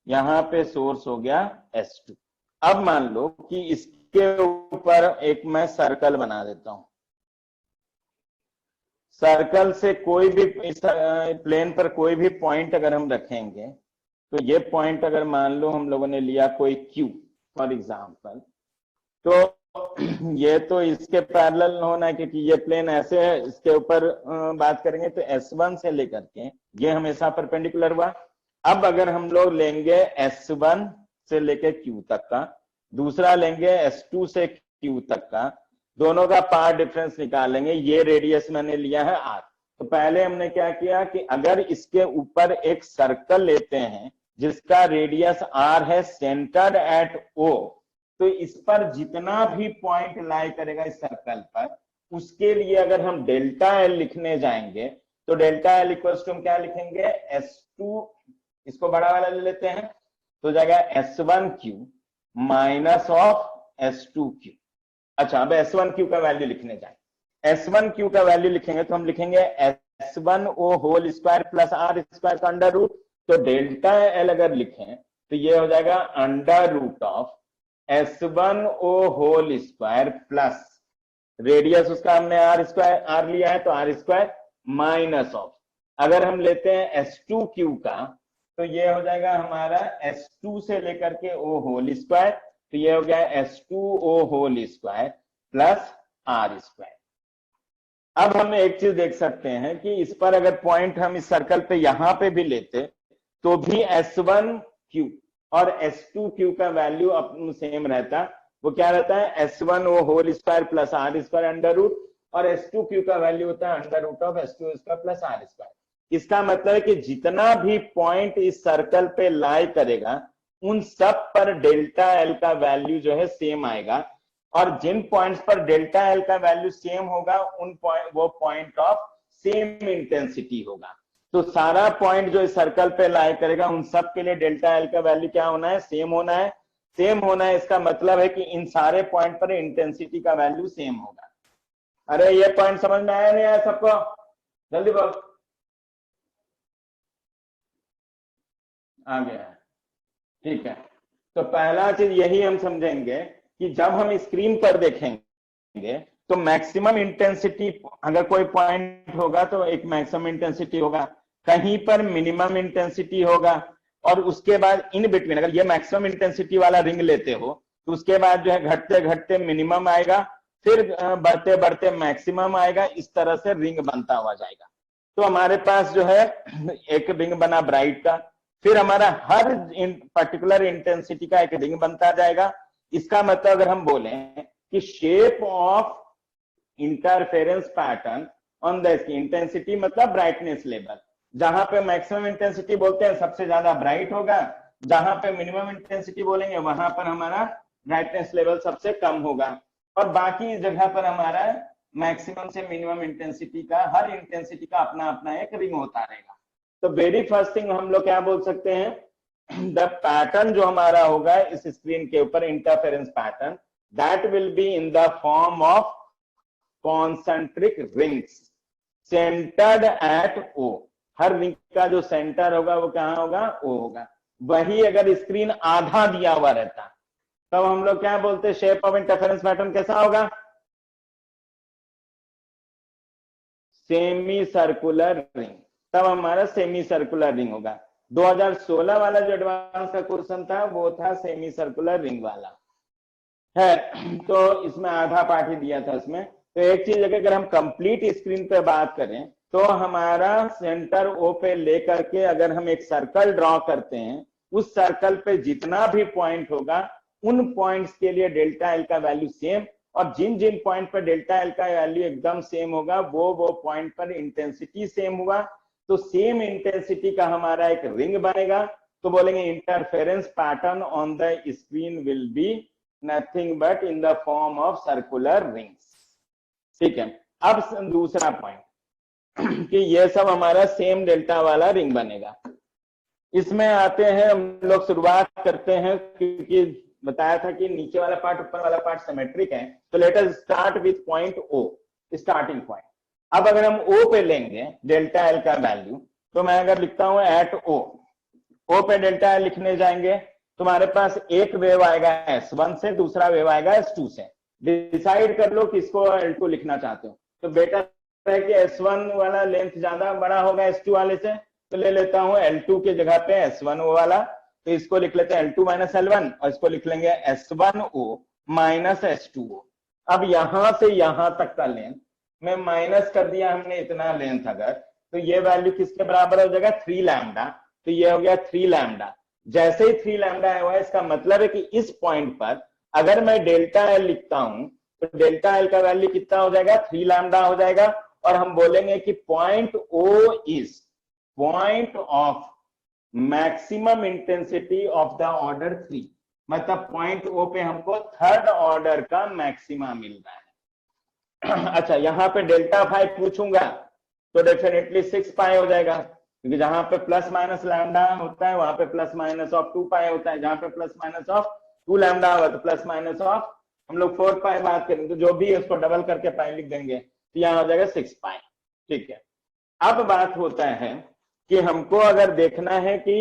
यहाँ पे सोर्स हो गया S2। अब मान लो कि इसके ऊपर एक मैं सर्कल बना देता हूं, सर्कल से कोई भी इस प्लेन पर कोई भी पॉइंट अगर हम रखेंगे, तो ये पॉइंट अगर मान लो हम लोगों ने लिया कोई Q फॉर एग्जाम्पल, तो ये तो इसके पैरेलल होना है क्योंकि ये प्लेन ऐसे है, इसके ऊपर बात करेंगे तो S1 से लेकर के ये हमेशा परपेंडिकुलर हुआ। अब अगर हम लोग लेंगे S1 से लेकर Q तक का, दूसरा लेंगे S2 से Q तक का, दोनों का पार्ट डिफरेंस निकालेंगे, ये रेडियस मैंने लिया है R। तो पहले हमने क्या किया कि अगर इसके ऊपर एक सर्कल लेते हैं जिसका रेडियस R है, सेंटर एट O, तो इस पर जितना भी पॉइंट लाई करेगा इस सर्कल पर, उसके लिए अगर हम डेल्टा L लिखने जाएंगे तो डेल्टा L इक्वल्स टू हम क्या लिखेंगे, S2, इसको बड़ा वाला ले लेते हैं, तो जाएगा S1Q माइनस ऑफ S2Q। अच्छा, अब S1Q का वैल्यू लिखने जाए, S1Q का वैल्यू लिखेंगे तो हम लिखेंगे S1O whole square plus R square का अंडर रूट। तो डेल्टा L अगर लिखें तो ये हो जाएगा under root of S1O whole square plus radius उसका हमने R स्क्वायर R लिया है तो R स्क्वायर माइनस ऑफ, अगर हम लेते हैं S2Q का तो ये हो जाएगा हमारा S2 से लेकर के O होल स्क्वायर, तो ये हो गया S2O whole square plus R square. अब हम एक चीज देख सकते हैं कि इस पर अगर पॉइंट हम इस सर्कल पे यहां पे भी लेते तो भी S1Q और S2Q का वैल्यू अपन सेम रहता। वो क्या रहता है, S1O whole square plus R square under root, और S2Q का वैल्यू होता है under root of S2 square plus R square. इसका मतलब है कि जितना भी पॉइंट इस सर्कल पे लाई करेगा उन सब पर डेल्टा L का वैल्यू जो है सेम आएगा, और जिन पॉइंट्स पर डेल्टा L का वैल्यू सेम होगा उन पॉइंट, वो पॉइंट ऑफ सेम इंटेंसिटी होगा। तो सारा पॉइंट जो इस सर्कल पे लाई करेगा उन सब के लिए डेल्टा L का वैल्यू क्या होना है, सेम होना है। सेम होना है इसका मतलब है कि इन सारे पॉइंट पर इंटेंसिटी का वैल्यू सेम होगा। अरे ये पॉइंट समझ में आया नहीं आया सबको, जल्दी बोल। आ गया, ठीक है। तो पहला चीज यही हम समझेंगे कि जब हम स्क्रीन पर देखेंगे तो मैक्सिमम इंटेंसिटी, अगर कोई पॉइंट होगा तो एक मैक्सिमम इंटेंसिटी होगा, कहीं पर मिनिमम इंटेंसिटी होगा, और उसके बाद इन बिटवीन अगर ये मैक्सिमम इंटेंसिटी वाला रिंग लेते हो तो उसके बाद जो है घटते घटते मिनिमम आएगा, फिर बढ़ते बढ़ते मैक्सिमम आएगा, इस तरह से रिंग बनता हुआ जाएगा। तो हमारे पास जो है एक रिंग बना ब्राइट का, फिर हमारा हर पर्टिकुलर इंटेंसिटी का एक रिंग बनता जाएगा। इसका मतलब अगर हम बोले कि shape of interference pattern on the screen, intensity मतलब ब्राइटनेस लेवल, जहां पे मैक्सिमम इंटेंसिटी बोलते हैं सबसे ज्यादा ब्राइट होगा, जहां पे मिनिमम इंटेंसिटी बोलेंगे वहां पर हमारा ब्राइटनेस लेवल सबसे कम होगा, और बाकी जगह पर हमारा मैक्सिमम से मिनिमम इंटेंसिटी का, हर इंटेंसिटी का अपना अपना एक रिंग होता रहेगा। तो वेरी फर्स्ट थिंग हम लोग क्या बोल सकते हैं, द पैटर्न जो हमारा होगा इस स्क्रीन के ऊपर interference pattern, that will be in the form of concentric rings centred at O. हर रिंग का जो सेंटर होगा वो कहां होगा, ओ होगा। वही अगर स्क्रीन आधा दिया हुआ रहता तब हम लोग क्या बोलते हैं, शेप ऑफ इंटरफेरेंस पैटर्न कैसा होगा, सेमी सर्कुलर रिंग, तब हमारा सेमी सर्कुलर रिंग होगा। 2016 वाला जो एडवांस का क्वेश्चन था वो था सेमी सर्कुलर रिंग वाला है, तो इसमें आधा पार्ट ही दिया था इसमें। तो एक चीज अगर हम कंप्लीट स्क्रीन पे बात करें तो हमारा सेंटर ओ पे लेकर के अगर हम एक सर्कल ड्रॉ करते हैं, उस सर्कल पे जितना भी पॉइंट होगा उन पॉइंट्स के लिए डेल्टा एल का वैल्यू सेम, और जिन जिन पॉइंट पर डेल्टा एल का वैल्यू एकदम सेम होगा वो पॉइंट पर इंटेंसिटी सेम हुआ, तो सेम इंटेंसिटी का हमारा एक रिंग बनेगा। तो बोलेंगे interference pattern on the screen will be nothing but in the form of circular rings. ठीक है, अब दूसरा पॉइंट कि ये सब हमारा सेम डेल्टा वाला रिंग बनेगा। इसमें आते हैं हम लोग, शुरुआत करते हैं, क्योंकि बताया था कि नीचे वाला पार्ट ऊपर वाला पार्ट सिमेट्रिक है, तो let us start with point O, starting point. अब अगर हम ओ पे लेंगे डेल्टा एल का वैल्यू, तो मैं अगर लिखता हूं एट ओ, ओ पे डेल्टा एल लिखने जाएंगे, तुम्हारे पास एक वेव आएगा S1 से, दूसरा वेव आएगा S2 से। डिसाइड कर लो किसको L2 लिखना चाहते हो। तो बेटर है कि S1 वाला लेंथ ज्यादा बड़ा होगा S2 वाले से, तो ले लेता हूं L2 के जगह पे S1 O वाला, तो इसको लिख लेते हैं L2 माइनस L1, और इसको लिख लेंगे S1O माइनस S2O। अब यहां से यहां तक का लेंथ में माइनस कर दिया हमने इतना लेंथ, अगर तो ये वैल्यू किसके बराबर हो जाएगा, 3 लैम्डा, तो ये हो गया 3 लैम्डा। जैसे ही 3 लैम्डा आया हुआ है, इसका मतलब है कि इस पॉइंट पर अगर मैं डेल्टा एल लिखता हूं तो डेल्टा एल का वैल्यू कितना हो जाएगा, 3 लैम्डा हो जाएगा, और हम बोलेंगे कि point O is point of maximum intensity of the order 3, मतलब पॉइंट ओ पे हमको थर्ड ऑर्डर का मैक्सिमा मिल रहा है। अच्छा, यहां पे डेल्टा फाइव पूछूंगा तो डेफिनेटली 6 पाई हो जाएगा, क्योंकि जहां पे प्लस माइनस लैम्डा होता है वहां पे प्लस माइनस ऑफ 2 पाई होता है, जहां पे प्लस माइनस ऑफ 2 लैम्डा होगा तो प्लस माइनस ऑफ हम लोग 4 पाई बात करेंगे, तो जो भी है उसको डबल करके पाई लिख देंगे, तो यहाँ हो जाएगा 6 पाई। ठीक है, अब बात होता है कि हमको अगर देखना है कि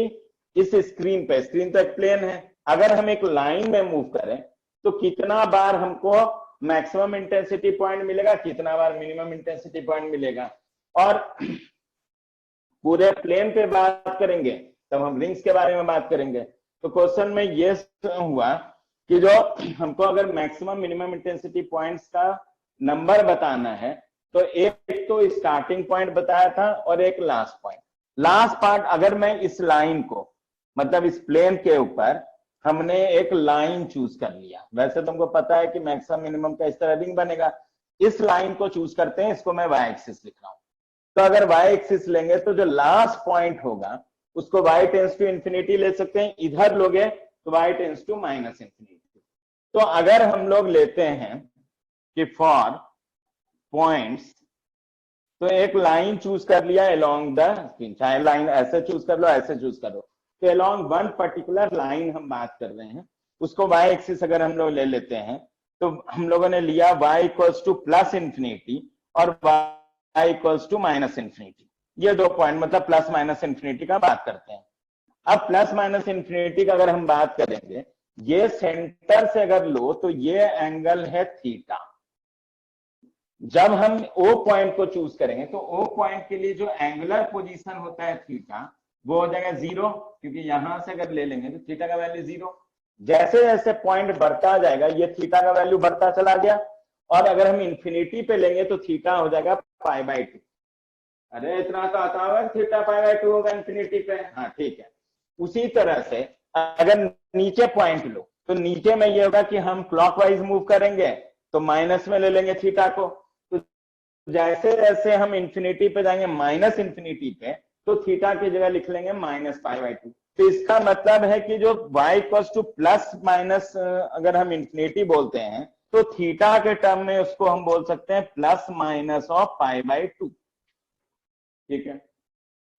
इस स्क्रीन पे, स्क्रीन तो एक प्लेन है, अगर हम एक लाइन में मूव करें तो कितना बार हमको मैक्सिमम इंटेंसिटी पॉइंट मिलेगा, कितना बार मिनिमम इंटेंसिटी पॉइंट मिलेगा। और पूरे प्लेन पे बात करेंगे तब हम रिंग्स के बारे में बात करेंगे। तो क्वेश्चन में ये हुआ कि जो हमको अगर मैक्सिमम मिनिमम इंटेंसिटी पॉइंट्स का नंबर बताना है, तो एक तो स्टार्टिंग पॉइंट बताया था और एक लास्ट पॉइंट। लास्ट पार्ट अगर मैं इस लाइन को, मतलब इस प्लेन के ऊपर हमने एक लाइन चूज कर लिया, वैसे तुमको पता है कि मैक्सिमम मिनिमम का इस तरह रिंग बनेगा, इस लाइन को चूज करते हैं, इसको मैं वाई एक्सिस लिख रहा हूं। तो अगर वाई एक्सिस लेंगे तो जो लास्ट पॉइंट होगा उसको वाई टेंस टू इंफिनिटी ले सकते हैं, इधर लोगे तो y tends to minus infinity. तो अगर हम लोग लेते हैं कि फॉर पॉइंट्स, तो एक लाइन चूज कर लिया अलोंग द स्क्रीन, चाहे लाइन ऐसे चूज कर लो ऐसे चूज करो, तो अलोंग वन पर्टिकुलर लाइन हम बात कर रहे हैं, उसको वाई एक्सिस अगर हम लोग ले लेते हैं तो हम लोगों ने लिया y equals to plus infinity और y equals to minus infinity, ये दो पॉइंट मतलब प्लस माइनस इंफिनिटी का बात करते हैं। अब प्लस माइनस इंफिनिटी का अगर हम बात करेंगे, ये सेंटर से अगर लो तो ये एंगल है थीटा। जब हम O पॉइंट को चूज करेंगे तो O पॉइंट के लिए जो एंगुलर पोजीशन होता है थीटा, वो हो जाएगा 0, क्योंकि यहां से अगर ले लेंगे तो थीटा का वैल्यू 0। जैसे जैसे पॉइंट बढ़ता जाएगा ये थीटा का वैल्यू बढ़ता चला गया, और अगर हम इंफिनिटी पे लेंगे तो थीटा हो जाएगा π/2। अरे इतना तो आता होगा, थीटा π/2 होगा इंफिनिटी पे, हाँ ठीक है। उसी तरह से अगर नीचे पॉइंट लो तो नीचे में ये होगा कि हम क्लॉकवाइज मूव करेंगे तो माइनस में ले लेंगे थीटा को। तो जैसे जैसे हम इंफिनिटी पे जाएंगे माइनस इंफिनिटी पे, तो थीटा की जगह लिख लेंगे -π/2। तो इसका मतलब है कि जो y equals to plus minus अगर हम इंफिनिटी बोलते हैं तो थीटा के टर्म में उसको हम बोल सकते हैं प्लस माइनस ऑफ π/2। ठीक है,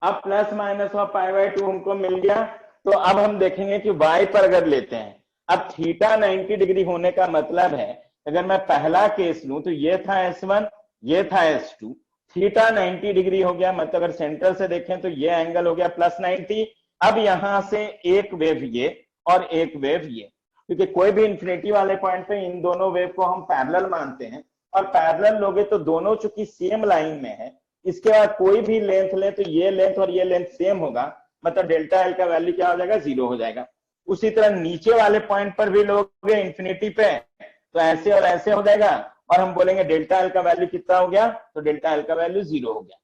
अब प्लस माइनस ऑफ π/2 हमको मिल गया। तो अब हम देखेंगे कि y पर अगर लेते हैं, अब थीटा 90 डिग्री होने का मतलब है, अगर मैं पहला केस लूं तो ये था S1, ये था S2, थीटा 90 डिग्री हो गया, मतलब अगर सेंटर से देखें तो ये एंगल हो गया +90। अब यहां से एक वेव ये और एक वेव ये, क्योंकि कोई भी इंफिनिटी वाले पॉइंट पे इन दोनों वेव को हम पैरेलल मानते हैं, और पैरेलल लोगे तो दोनों चूंकि सेम लाइन में है, इसके बाद कोई भी लेंथ ले तो ये लेंथ और ये लेंथ सेम होगा, मतलब डेल्टा एल का वैल्यू क्या हो जाएगा, 0 हो जाएगा। उसी तरह नीचे वाले पॉइंट पर भी लोगे इंफिनिटी पे तो ऐसे और ऐसे हो जाएगा, और हम बोलेंगे डेल्टा एल का वैल्यू कितना हो गया, तो डेल्टा एल का वैल्यू 0 हो गया।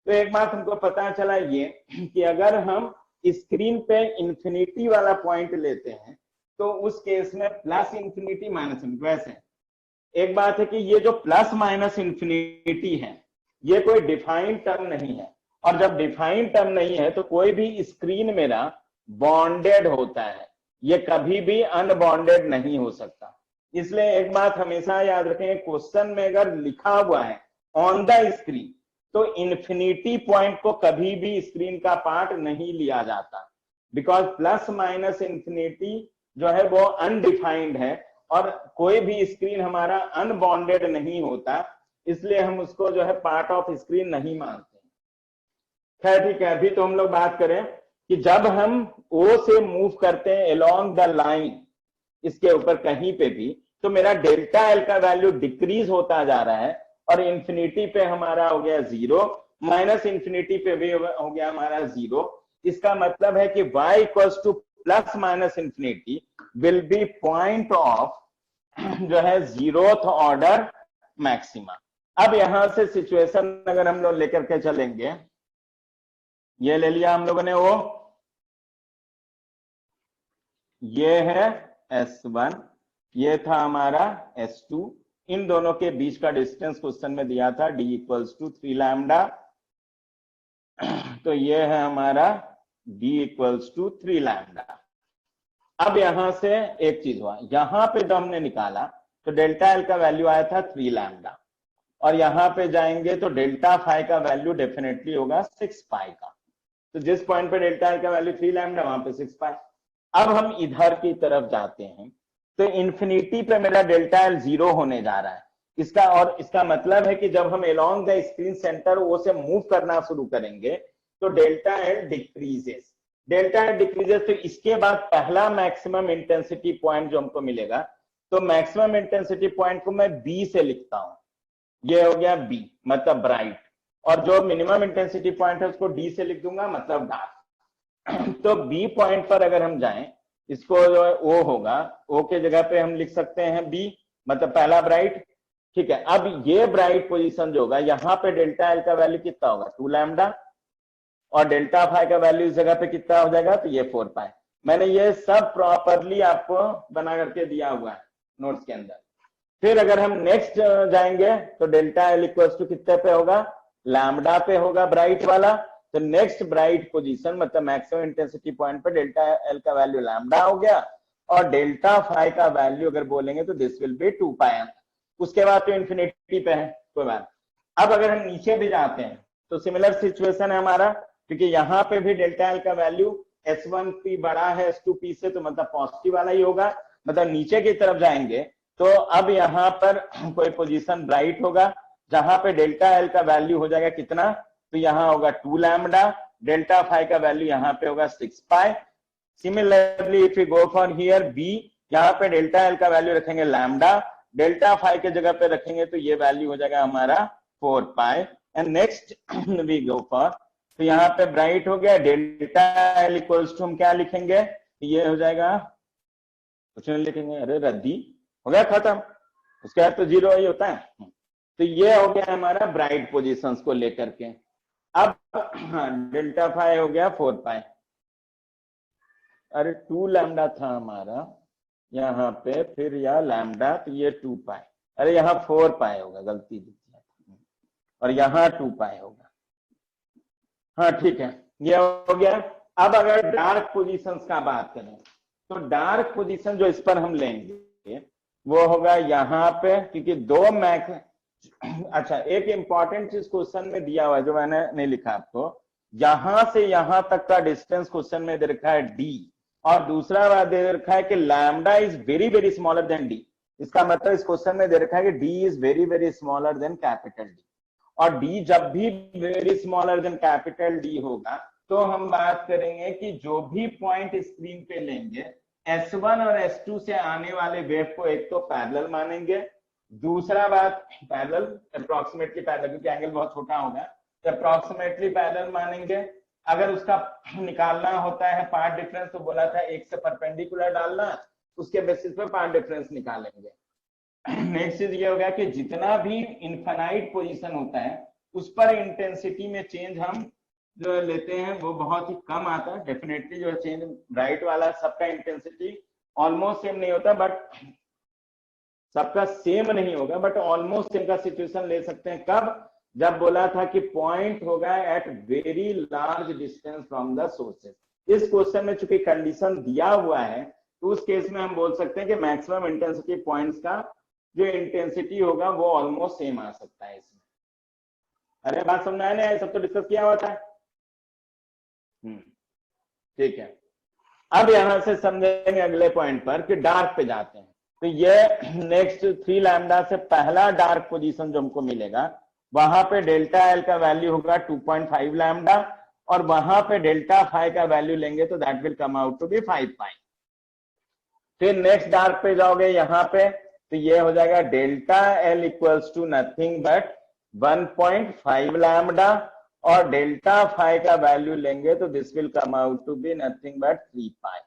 तो एक बात हमको पता चला ये कि अगर हम स्क्रीन पे इंफिनिटी वाला पॉइंट लेते हैं तो उस केस में प्लस इंफिनिटी माइनस इंफिनिटी। वैसे एक बात है कि ये जो प्लस माइनस इंफिनिटी है ये कोई डिफाइंड टर्म नहीं है, और जब डिफाइंड टर्म नहीं है तो कोई भी स्क्रीन मेरा बॉन्डेड होता है, ये कभी भी अनबॉन्डेड नहीं हो सकता। इसलिए एक बात हमेशा याद रखें, क्वेश्चन में अगर लिखा हुआ है ऑन द स्क्रीन तो इंफिनिटी पॉइंट को कभी भी स्क्रीन का पार्ट नहीं लिया जाता, बिकॉज प्लस माइनस इंफिनिटी जो है वो अनडिफाइंड है, और कोई भी स्क्रीन हमारा अनबॉन्डेड नहीं होता, इसलिए हम उसको जो है पार्ट ऑफ स्क्रीन नहीं मानते। खैर ठीक है, अभी तो हम लोग बात करें कि जब हम O से मूव करते हैं अलोंग द लाइन इसके ऊपर कहीं पे भी, तो मेरा डेल्टा एल का वैल्यू डिक्रीज होता जा रहा है, और इंफिनिटी पे हमारा हो गया 0, माइनस इंफिनिटी पे भी हो गया हमारा 0। इसका मतलब है कि y equals to plus minus infinity will be point of जो है 0th ऑर्डर मैक्सिमा। अब यहां से सिचुएशन अगर हम लोग लेकर के चलेंगे, ये ले लिया हम लोगों ने वो, ये है S1, ये था हमारा S2, इन दोनों के बीच का डिस्टेंस क्वेश्चन में दिया था d इक्वल्स टू 3 लैम्डा, तो ये है हमारा d इक्वल्स टू 3 लैम्डा। अब यहां से एक चीज हुआ, यहां पे जो हमने निकाला तो डेल्टा एल का वैल्यू आया था 3 लैम्डा, और यहां पे जाएंगे तो डेल्टा फाई का वैल्यू डेफिनेटली होगा 6 पाई का। तो जिस पॉइंट पे डेल्टा एल का वैल्यू 3 लैम्डा वहां पे 6 पाई। अब हम इधर की तरफ जाते हैं तो इन्फिनिटी पे मेरा डेल्टा एल 0 होने जा रहा है, इसका मतलब है कि जब हम along the screen centre O से मूव करना शुरू करेंगे तो delta L decreases, delta L decreases. तो इसके बाद पहला मैक्सिमम इंटेंसिटी पॉइंट जो हमको मिलेगा, तो मैक्सिमम इंटेंसिटी पॉइंट को मैं बी से लिखता हूं, ये हो गया बी मतलब ब्राइट, और जो मिनिमम इंटेंसिटी पॉइंट है उसको डी से लिख दूंगा मतलब डार्क। तो बी पॉइंट पर अगर हम जाएं, इसको जो है ओ होगा, ओ के जगह पे हम लिख सकते हैं बी मतलब पहला ब्राइट। ठीक है, अब ये ब्राइट पोजीशन जो होगा, यहाँ पे डेल्टा एल का वैल्यू कितना होगा 2 लैम्डा, और डेल्टा फाई का वैल्यू इस जगह पे कितना हो जाएगा, तो ये 4 पाई। मैंने ये सब प्रॉपरली आपको बना करके दिया हुआ है नोट्स के अंदर। फिर अगर हम नेक्स्ट जाएंगे तो डेल्टा एल इक्वल्स टू कितने पे होगा, लैम्डा पे होगा ब्राइट वाला। तो नेक्स्ट ब्राइट पोजीशन मतलब मैक्सिमम इंटेंसिटी पॉइंट पे डेल्टा एल का वैल्यू लैम्डा हो गया, और डेल्टा फाई का वैल्यू अगर बोलेंगे तो दिस विल बी 2 पाई। उसके बाद तो इंफिनिटी पे है कोई बात। अब अगर हम नीचे भी जाते हैं तो सिमिलर सिचुएशन है हमारा, क्योंकि यहाँ पे भी डेल्टा एल का वैल्यू S1P बड़ा है S2P से, तो मतलब पॉजिटिव वाला ही होगा। मतलब नीचे की तरफ जाएंगे तो अब यहाँ पर कोई पोजीशन ब्राइट होगा जहां पे डेल्टा एल का वैल्यू हो जाएगा कितना, तो यहाँ होगा 2 लैम्डा, डेल्टा फाई का वैल्यू यहाँ पे होगा 6 pi. Similarly if you go for here B, यहाँ पे डेल्टा एल का वैल्यू रखेंगे लैम्डा, डेल्टा फाई के जगह पे रखेंगे तो ये वैल्यू हो जाएगा हमारा 4 pi. And next we go for, तो यहाँ पे ब्राइट हो गया, डेल्टा एल इक्वल्स टू हम क्या लिखेंगे, ये हो जाएगा, कुछ नहीं लिखेंगे, अरे रद्दी हो गया खत्म, उसके बाद तो 0 ही होता है। तो ये हो गया हमारा ब्राइट पोजीशंस को लेकर के। अब डेल्टा फाई हो गया 4 पाई। अरे 2 लैम्डा था हमारा यहाँ पे, फिर यह लैम्डा, तो ये 2 पाई, अरे यहाँ 4 पाई होगा, गलती दी थी, और यहाँ 2 पाई होगा। हाँ ठीक है, ये हो गया। अब अगर डार्क पोजीशंस का बात करें तो डार्क पोजीशन जो इस पर हम लेंगे वो होगा यहाँ पे, क्योंकि दो मैक्स। अच्छा, एक इंपॉर्टेंट चीज क्वेश्चन में दिया हुआ है जो मैंने नहीं लिखा आपको, यहां से यहां तक का डिस्टेंस क्वेश्चन में दे रखा है d, और दूसरा बात दे रखा है कि lambda is very very smaller than d। इसका मतलब इस क्वेश्चन में दे रखा है कि d is very very smaller then capital D, और d जब भी very smaller then capital D होगा तो हम बात करेंगे कि जो भी पॉइंट स्क्रीन पे लेंगे S1 और S2 से आने वाले वेव को एक तो पैरेलल मानेंगे, दूसरा बात पैरेलल, अप्रोक्सीमेटली पैरेलल, क्योंकि एंगल बहुत छोटा होगा, अप्रोक्सीमेटली पैरेलल मानेंगे। अगर उसका निकालना होता है पार्ट डिफरेंस तो बोला था एक से परपेंडिकुलर डालना, उसके बेसिस पे पार्ट डिफरेंस निकालेंगे। नेक्स्ट चीज ये हो गया कि जितना भी इनफाइनाइट पोजीशन होता है उस पर इंटेंसिटी में चेंज हम जो लेते हैं वो बहुत ही कम आता है। डेफिनेटली जो चेंज ब्राइट वाला सबका इंटेंसिटी ऑलमोस्ट सेम नहीं होता, बट सबका सेम नहीं होगा, बट ऑलमोस्ट सेम का सिचुएशन ले सकते हैं। कब? जब बोला था कि पॉइंट होगा at very large distance from the sources. इस क्वेश्चन में चूंकि कंडीशन दिया हुआ है तो उस केस में हम बोल सकते हैं कि मैक्सिमम इंटेंसिटी पॉइंट्स का जो इंटेंसिटी होगा वो ऑलमोस्ट सेम आ सकता है इसमें। अरे बात समझ आया नहीं? सब तो डिस्कस किया हुआ था। ठीक है, अब यहां से समझेंगे अगले पॉइंट पर कि डार्क पे जाते हैं। तो ये नेक्स्ट 3 लैम्डा से पहला डार्क पोजीशन जो हमको मिलेगा वहां पे डेल्टा एल का वैल्यू होगा 2.5 लैम्डा, और वहां पे डेल्टा फाई का वैल्यू लेंगे तो that will come out to be 5 pi. फिर नेक्स्ट डार्क पे जाओगे यहाँ पे तो ये हो जाएगा delta L equals to nothing but 1.5 lambda, और डेल्टा फाई का वैल्यू लेंगे तो this will come out to be nothing but 3 pi.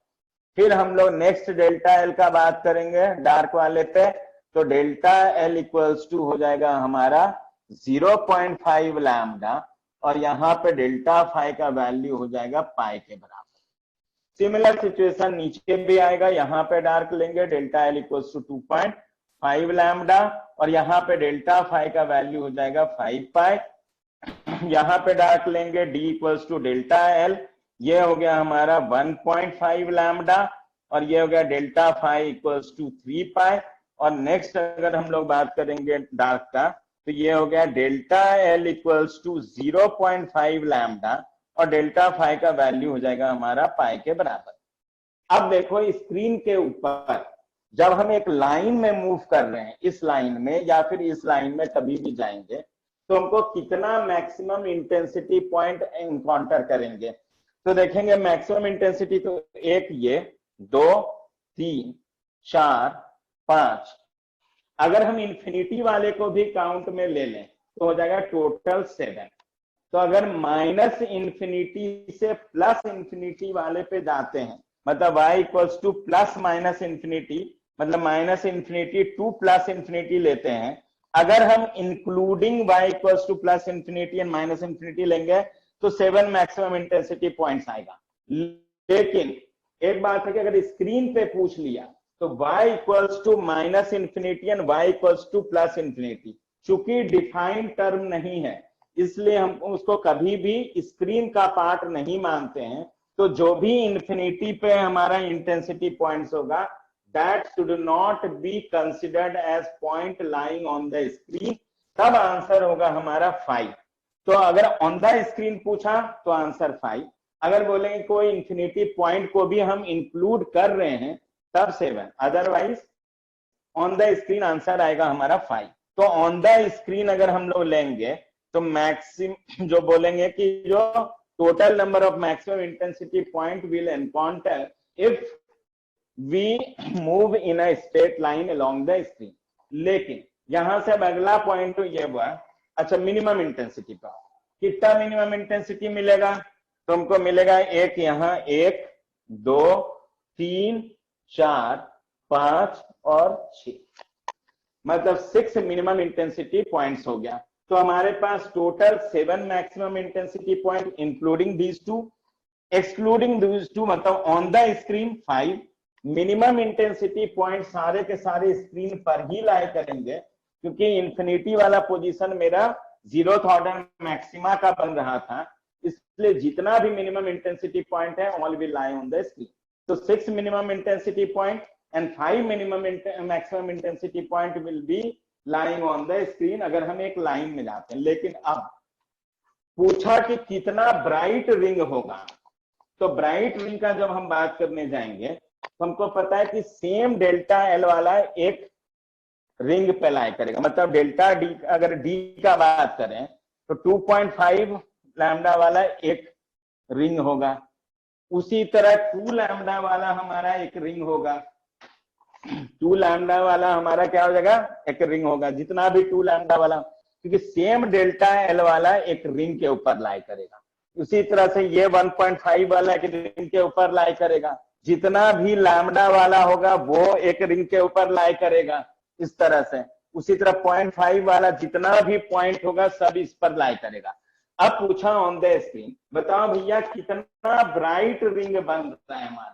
फिर हम लोग नेक्स्ट डेल्टा एल का बात करेंगे डार्क वाले पे, तो डेल्टा एल इक्वल्स टू हो जाएगा हमारा 0.5 लैम्डा, और यहाँ पे डेल्टा फाई का वैल्यू हो जाएगा पाई के बराबर। सिमिलर सिचुएशन नीचे भी आएगा, यहाँ पे डार्क लेंगे delta L equals to 2.5 lambda, और यहाँ पे डेल्टा फाई का वैल्यू हो जाएगा 5 पाई। यहाँ पे डार्क लेंगे d equals to delta L, ये हो गया हमारा 1.5 लैम्डा, और ये हो गया डेल्टा फाई इक्वल्स टू 3 पाई। और नेक्स्ट अगर हम लोग बात करेंगे डार्क का तो ये हो गया delta L equals to 0.5 lambda, और डेल्टा फाई का वैल्यू हो जाएगा हमारा पाई के बराबर। अब देखो स्क्रीन के ऊपर जब हम एक लाइन में मूव कर रहे हैं, इस लाइन में या फिर इस लाइन में कभी भी जाएंगे तो हमको कितना मैक्सिमम इंटेंसिटी पॉइंट एनकाउंटर करेंगे। तो देखेंगे मैक्सिमम इंटेंसिटी तो एक, ये 2, 3, 4, 5, अगर हम इंफिनिटी वाले को भी काउंट में ले लें तो हो जाएगा टोटल 7। तो अगर माइनस इंफिनिटी से प्लस इंफिनिटी वाले पे जाते हैं, मतलब y equals to plus minus infinity, मतलब minus infinity to plus infinity लेते हैं, अगर हम including y equals to plus infinity and minus infinity लेंगे तो 7 मैक्सिमम इंटेंसिटी पॉइंट्स आएगा। लेकिन एक बात है कि अगर स्क्रीन पे पूछ लिया तो y equals to minus infinity and y equals to plus infinity, चूंकि डिफाइंड टर्म नहीं है इसलिए हम उसको कभी भी स्क्रीन का पार्ट नहीं मानते हैं। तो जो भी इंफिनिटी पे हमारा इंटेंसिटी पॉइंट्स होगा that should not be considered as point lying on the screen, तब आंसर होगा हमारा 5। तो अगर ऑन द स्क्रीन पूछा तो आंसर 5, अगर बोलेंगे कोई इंफिनिटी पॉइंट को भी हम इंक्लूड कर रहे हैं तब 7, otherwise on the screen answer आएगा हमारा 5। तो ऑन द स्क्रीन अगर हम लोग लेंगे तो मैक्सिमम जो बोलेंगे कि जो total number of maximum intensity point will encounter if we move in a straight line along the screen. लेकिन यहां से अब अगला पॉइंट तो ये हुआ, अच्छा मिनिमम इंटेंसिटी का कितना मिनिमम इंटेंसिटी मिलेगा, तो हमको मिलेगा एक यहाँ 1, 2, 3, 4, 5 और 6, मतलब 6 मिनिमम इंटेंसिटी पॉइंट्स हो गया। तो हमारे पास total 7 maximum intensity point including these two, excluding those two मतलब on the screen 5, minimum intensity point सारे के सारे स्क्रीन पर ही लाई करेंगे, क्योंकि इंफिनिटी वाला पोजीशन मेरा 0th ऑर्डर मैक्सिमा का बन रहा था, इसलिए जितना भी मिनिमम इंटेंसिटी पॉइंट है all will lie on the screen. तो 6 minimum intensity point and 5 minimum maximum intensity point will be lying on the screen अगर हम एक लाइन में जाते हैं। लेकिन अब पूछा कि कितना ब्राइट रिंग होगा, तो ब्राइट रिंग का जब हम बात करने जाएंगे तो हमको पता है कि सेम डेल्टा एल वाला एक रिंग पे लाई करेगा, मतलब डेल्टा डी, अगर डी का बात करें तो 2.5 लैम्डा वाला एक रिंग होगा, उसी तरह 2 लैम्डा वाला हमारा एक रिंग होगा, 2 लैम्डा वाला हमारा क्या हो जाएगा, एक रिंग होगा, जितना भी 2 लैम्डा वाला, क्योंकि सेम डेल्टा एल वाला एक रिंग के ऊपर लाई करेगा। उसी तरह से ये 1.5 वाला एक रिंग के ऊपर लाई करेगा, जितना भी लैम्डा वाला होगा वो एक रिंग के ऊपर लाई करेगा, इस तरह से। उसी तरह 0.5 वाला जितना भी पॉइंट होगा सब इस पर लाई करेगा। अब पूछा ऑन द स्क्रीन, बताओ भैया कितना ब्राइट रिंग बन रहा है हमारा।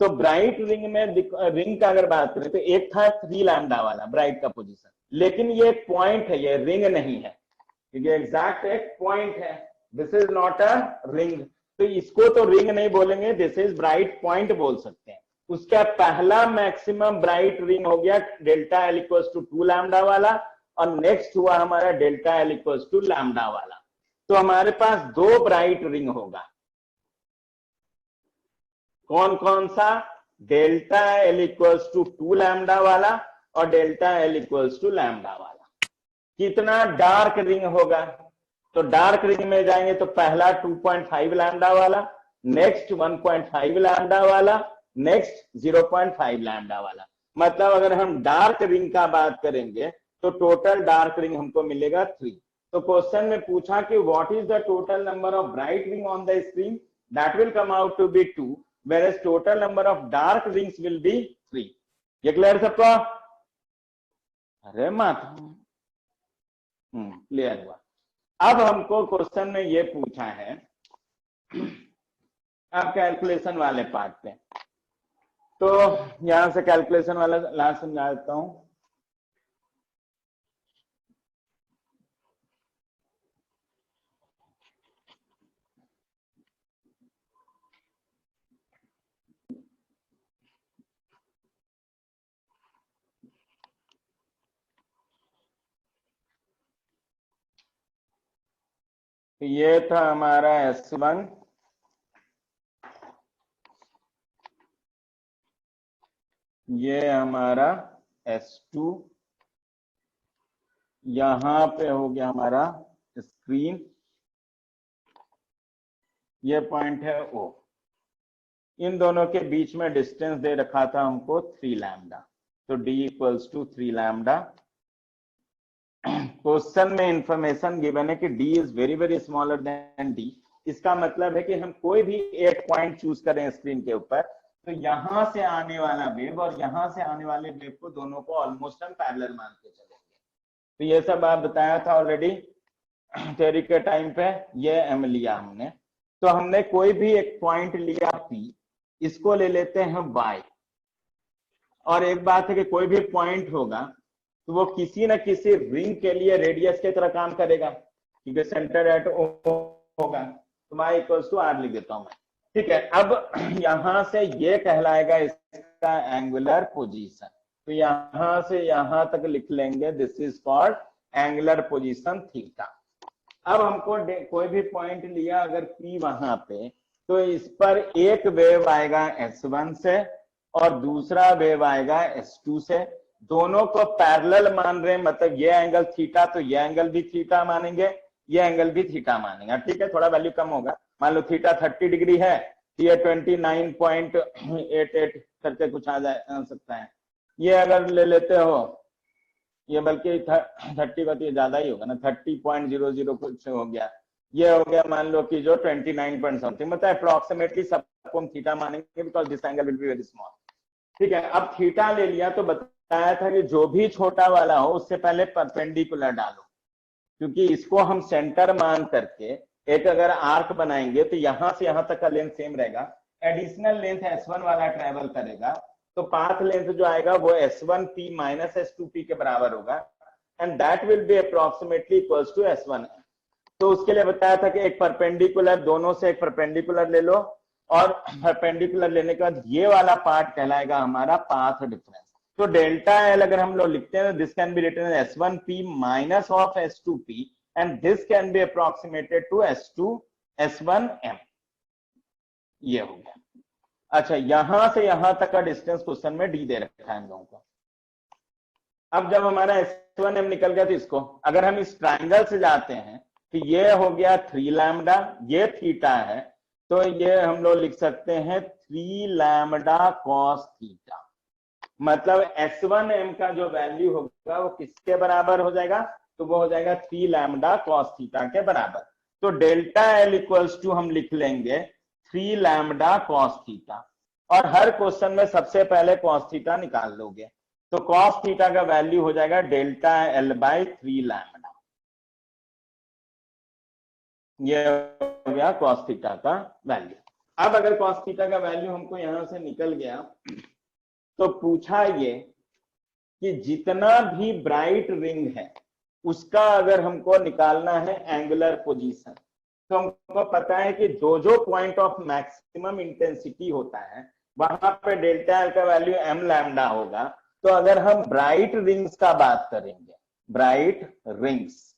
तो ब्राइट रिंग में रिंग का अगर बात करें तो एक था 3 लैम्डा वाला ब्राइट का पोजीशन, लेकिन ये पॉइंट है, ये रिंग नहीं है, क्योंकि एग्जैक्ट एक पॉइंट है, this is not a ring, तो इसको तो रिंग नहीं बोलेंगे, दिस इज ब्राइट पॉइंट बोल सकते हैं। उसका पहला मैक्सिमम ब्राइट रिंग हो गया delta L equals to 2 lambda वाला, और नेक्स्ट हुआ हमारा delta L equals to lambda वाला। तो हमारे पास 2 ब्राइट रिंग होगा, कौन कौन सा, delta L equals to 2 lambda वाला और delta L equals to lambda वाला। कितना डार्क रिंग होगा, तो डार्क रिंग में जाएंगे तो पहला 2.5 लैम्डा वाला, नेक्स्ट 1.5 लैम्डा वाला, नेक्स्ट 0.5 लैम्डा वाला। मतलब अगर हम डार्क रिंग का बात करेंगे तो टोटल डार्क रिंग हमको मिलेगा 3। तो क्वेश्चन में पूछा कि what is the total number of bright ring on the screen, that will come out to be 2, whereas total number of dark rings will be 3। ये क्लियर सबको? अरे माता, क्लियर हुआ। अब हमको क्वेश्चन में ये पूछा है, अब कैलकुलेशन वाले पार्ट पे, तो यहां से कैलकुलेशन वाला लास्ट समझा देता हूं। ये था हमारा S1, ये हमारा S2, यहां पे हो गया हमारा स्क्रीन, ये पॉइंट है O। इन दोनों के बीच में डिस्टेंस दे रखा था हमको 3 लैम्डा, तो D equals to 3 lambda. Question में इंफॉर्मेशन गिवन है कि D is very very smaller than D। इसका मतलब है कि हम कोई भी एक पॉइंट चूज करें स्क्रीन के ऊपर, तो यहां से आने वाला वेव और यहां से आने वाले वेव को दोनों को ऑलमोस्ट हम पैरेलल मान के चलेंगे। तो ये सब आप बताया था ऑलरेडी थ्योरी के टाइम पे, ये M लिया हमने। तो हमने कोई भी एक पॉइंट लिया P, इसको ले लेते हैं Y। और एक बात है कि कोई भी पॉइंट होगा तो वो किसी न किसी रिंग के लिए रेडियस की तरह काम करेगा, क्योंकि सेंटर एट O होगा, तो y इक्वल्स टू r लिख देता हूं मैं। ठीक है, अब यहां से ये कहलाएगा इसका एंगुलर पोजीशन, तो यहां से यहां तक लिख लेंगे this is called angular position theta. अब हमको कोई भी पॉइंट लिया अगर P वहां पे, तो इस पर एक वेव आएगा S1 से और दूसरा वेव आएगा S2 से, दोनों को पैरेलल मान रहे हैं, मतलब ये एंगल थीटा तो ये एंगल भी थीटा मानेंगे, ये एंगल भी थीटा मानेंगे। ठीक है, थोड़ा वैल्यू कम होगा, मान लो थीटा 30 डिग्री है, ये 29.88 करके कुछ आ सकता है। ये अगर ले लेते हो, ये बल्कि 30 का तो ज्यादा ही होगा ना, 30.00 कुछ हो गया, ये हो गया मान लो कि जो 29 पॉइंट समथिंग, मतलब अप्रोक्सीमेटली सबको हम थीटा मानेंगे because this angle will be very small. ठीक है, अब थीटा ले लिया तो बताया था कि जो भी छोटा वाला हो उससे पहले परपेंडिकुलर डालो, क्योंकि इसको हम सेंटर मान करके एक अगर आर्क बनाएंगे तो यहां से यहां तक का लेंथ सेम रहेगा, एडिशनल लेंथ S1 वाला ट्रेवल करेगा, तो पाथ लेंथ जो आएगा वो S1P माइनस S2P के बराबर होगा, and that will be approximately equals to S1। तो उसके लिए बताया था कि एक परपेंडिकुलर, दोनों से एक परपेंडिकुलर ले लो, और परपेंडिकुलर लेने के बाद ये वाला पार्ट कहलाएगा हमारा पाथ डिफरेंस। तो डेल्टा एल अगर हम लोग लिखते हैं, this can be written as S1P minus of S2P, and this can be approximated to S1M। ये हो गया। अच्छा, यहां से यहां तक का डिस्टेंस क्वेश्चन में डी दे रखा है हम लोगों को। अब जब हमारा S1M निकल गया तो इसको अगर हम इस ट्राइंगल से जाते हैं तो ये हो गया 3 लैम्डा, ये थीटा है, तो ये हम लोग लिख सकते हैं 3 लैम्डा कॉस थीटा। मतलब S1M का जो वैल्यू होगा वो किसके बराबर हो जाएगा, तो वो हो जाएगा 3 लैम्डा कॉस थीटा के बराबर। तो डेल्टा एल इक्वल्स टू हम लिख लेंगे 3 लैम्डा कॉस थीटा, और हर क्वेश्चन में सबसे पहले कॉस थीटा निकाल लोगे, तो कॉस थीटा का वैल्यू हो जाएगा डेल्टा एल बाई 3 लैम्डा। ये हो गया कॉस थीटा का वैल्यू। अब अगर कॉस थीटा का वैल्यू हमको यहां से निकल गया, तो पूछा ये कि जितना भी ब्राइट रिंग है उसका अगर हमको निकालना है एंगुलर पोजीशन, तो हमको पता है कि जो पॉइंट ऑफ मैक्सिमम इंटेंसिटी होता है वहां पे डेल्टा एल का वैल्यू m लैम्डा होगा। तो अगर हम ब्राइट रिंग्स का बात करेंगे, ब्राइट रिंग्स,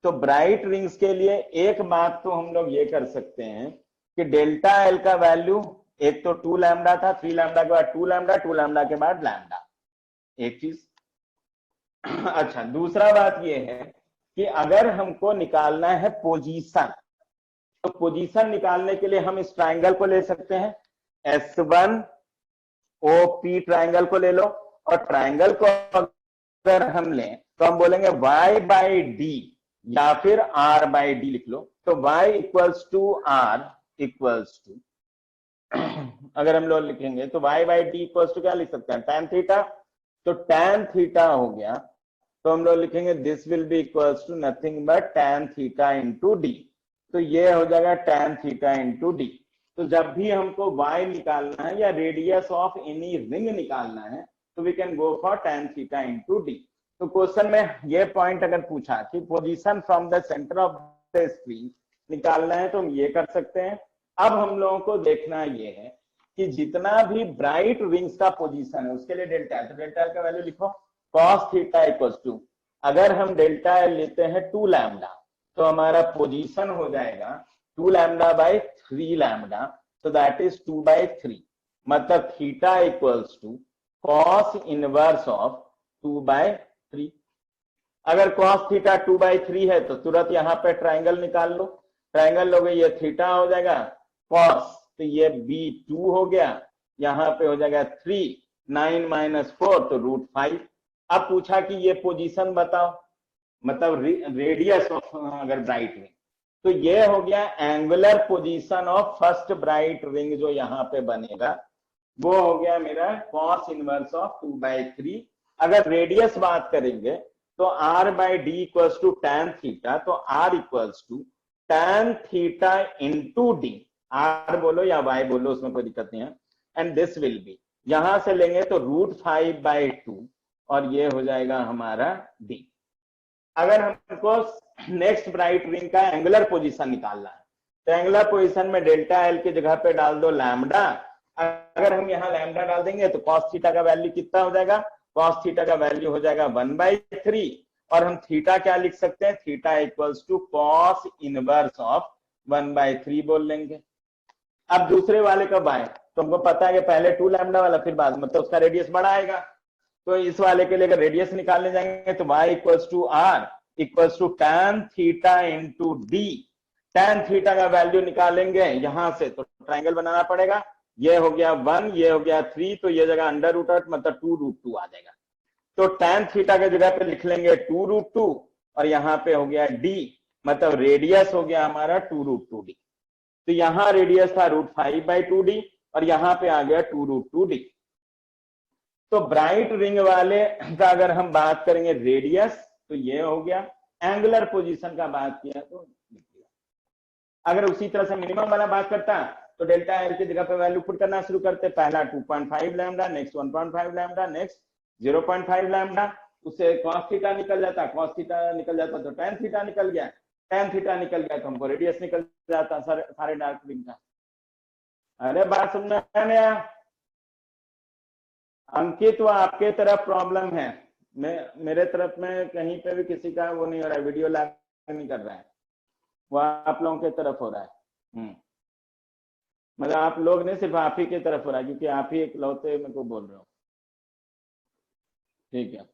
तो ब्राइट रिंग्स के लिए एक बात तो हम लोग ये कर सकते हैं कि डेल्टा एल का वैल्यू एक तो 2 लैम्डा था, 3 लैम्डा के बाद 2 लैम्डा, 2 लैम्डा के बाद लैम्डा, एक चीज। अच्छा, दूसरा बात यह है कि अगर हमको निकालना है पोजीशन, तो पोजीशन निकालने के लिए हम इस ट्राइंगल को ले सकते हैं, S1OP ट्राइंगल को ले लो, और ट्राइंगल को अगर हम लें तो हम बोलेंगे y बाई डी या फिर r बाई डी लिख लो। तो y equals to r equals to, अगर हम लोग लिखेंगे तो y by D equals to क्या लिख सकते हैं, tan थीटा। तो tan थीटा हो गया, तो हम लोग लिखेंगे this will be equals to nothing but tan theta into D. तो ये हो जाएगा tan थीटा इंटू डी। तो जब भी हमको y निकालना है या रेडियस ऑफ एनी रिंग निकालना है, तो we can go for tan theta into D. तो क्वेश्चन में ये पॉइंट अगर पूछा कि position from the centre of the screen निकालना है, तो हम ये कर सकते हैं। अब हम लोगों को देखना ये है कि जितना भी ब्राइट रिंग्स का पोजीशन है उसके लिए डेल्टा एल, तो डेल्टा एल का वैल्यू लिखो, कॉस थीटा इक्वल्स टू, अगर हम डेल्टा एल लेते हैं 2 लैम्डा, तो हमारा पोजीशन हो जाएगा 2 लैम्डा बाई 3 लैम्डा, तो दैट इज 2 बाई 3, मतलब theta equals to cos inverse of 2 by 3। अगर कॉस थीटा 2 बाई 3 है तो तुरंत यहाँ पे ट्राइंगल निकाल लो, ट्राइंगल लोगे, ये थीटा हो जाएगा, कॉस तो ये B2 हो गया, यहाँ पे हो जाएगा 3, 9 माइनस 4 तो √5। अब पूछा कि ये पोजीशन बताओ, मतलब रेडियस ऑफ अगर ब्राइट रिंग, तो ये हो गया angular position of first bright ring जो यहाँ पे बनेगा, वो हो गया मेरा कॉस इनवर्स ऑफ 2 बाई 3। अगर रेडियस बात करेंगे तो r by D equals to tan theta, तो r equals to tan theta into D, r बोलो या y बोलो उसमें कोई दिक्कत नहीं है, एंड दिस विल बी, यहां से लेंगे तो √5 बाई 2, और ये हो जाएगा हमारा d। अगर हमको नेक्स्ट ब्राइट रिंग का एंगुलर पोजीशन निकालना है, तो एंगुलर पोजीशन में डेल्टा एल की जगह पे डाल दो लैम्डा। अगर हम यहाँ लैम्डा डाल देंगे तो कॉस थीटा का वैल्यू कितना हो जाएगा, कॉस थीटा का वैल्यू हो जाएगा 1/3, और हम थीटा क्या लिख सकते हैं, theta equals to cos inverse of 1/3 बोल लेंगे। अब दूसरे वाले कब आए, तो हमको पता है कि पहले 2 लैम्डा वाला, फिर बाद मतलब उसका रेडियस बड़ा आएगा। तो इस वाले के लिए अगर रेडियस निकालने जाएंगे तो y equals to r equals to tan theta into D. tan theta का वैल्यू निकालेंगे यहां से तो ट्राइंगल बनाना पड़ेगा, ये हो गया 1, ये हो गया 3, तो ये जगह √8 मतलब 2√2 आ जाएगा। तो tan थीटा के जगह पे लिख लेंगे 2√2, और यहाँ पे हो गया d, मतलब रेडियस हो गया हमारा 2√2d। तो यहाँ रेडियस था √5/2d, और यहाँ पे आ गया 2√2d। तो ब्राइट रिंग वाले का अगर हम बात करेंगे रेडियस, तो ये हो गया, एंगुलर पोजीशन का बात किया तो अगर उसी तरह से मिनिमम वाला बात करता तो डेल्टा एल की जगह पे वैल्यू पुट करना शुरू करते, पहला 2.5 lambda, next 1.5 lambda, next 0.5 lambda, उससे कॉस थीटा निकल जाता, कॉस थीटा निकल जाता तो टेन थीटा निकल गया, टेन थीटा निकल गया तो हमको रेडियस निकल जाता सारे डार्क रिंग का। अरे बात समझ में आया? अंकित वो आपके तरफ प्रॉब्लम है, मेरे तरफ में कहीं पे भी किसी का वो नहीं हो रहा है, वीडियो लैग नहीं कर रहा है, वो आप लोगों के तरफ हो रहा है। मतलब आप लोग नहीं, सिर्फ आप ही की तरफ हो रहा है, क्योंकि आप ही इकलौते मेरे को बोल रहे हो। ठीक है।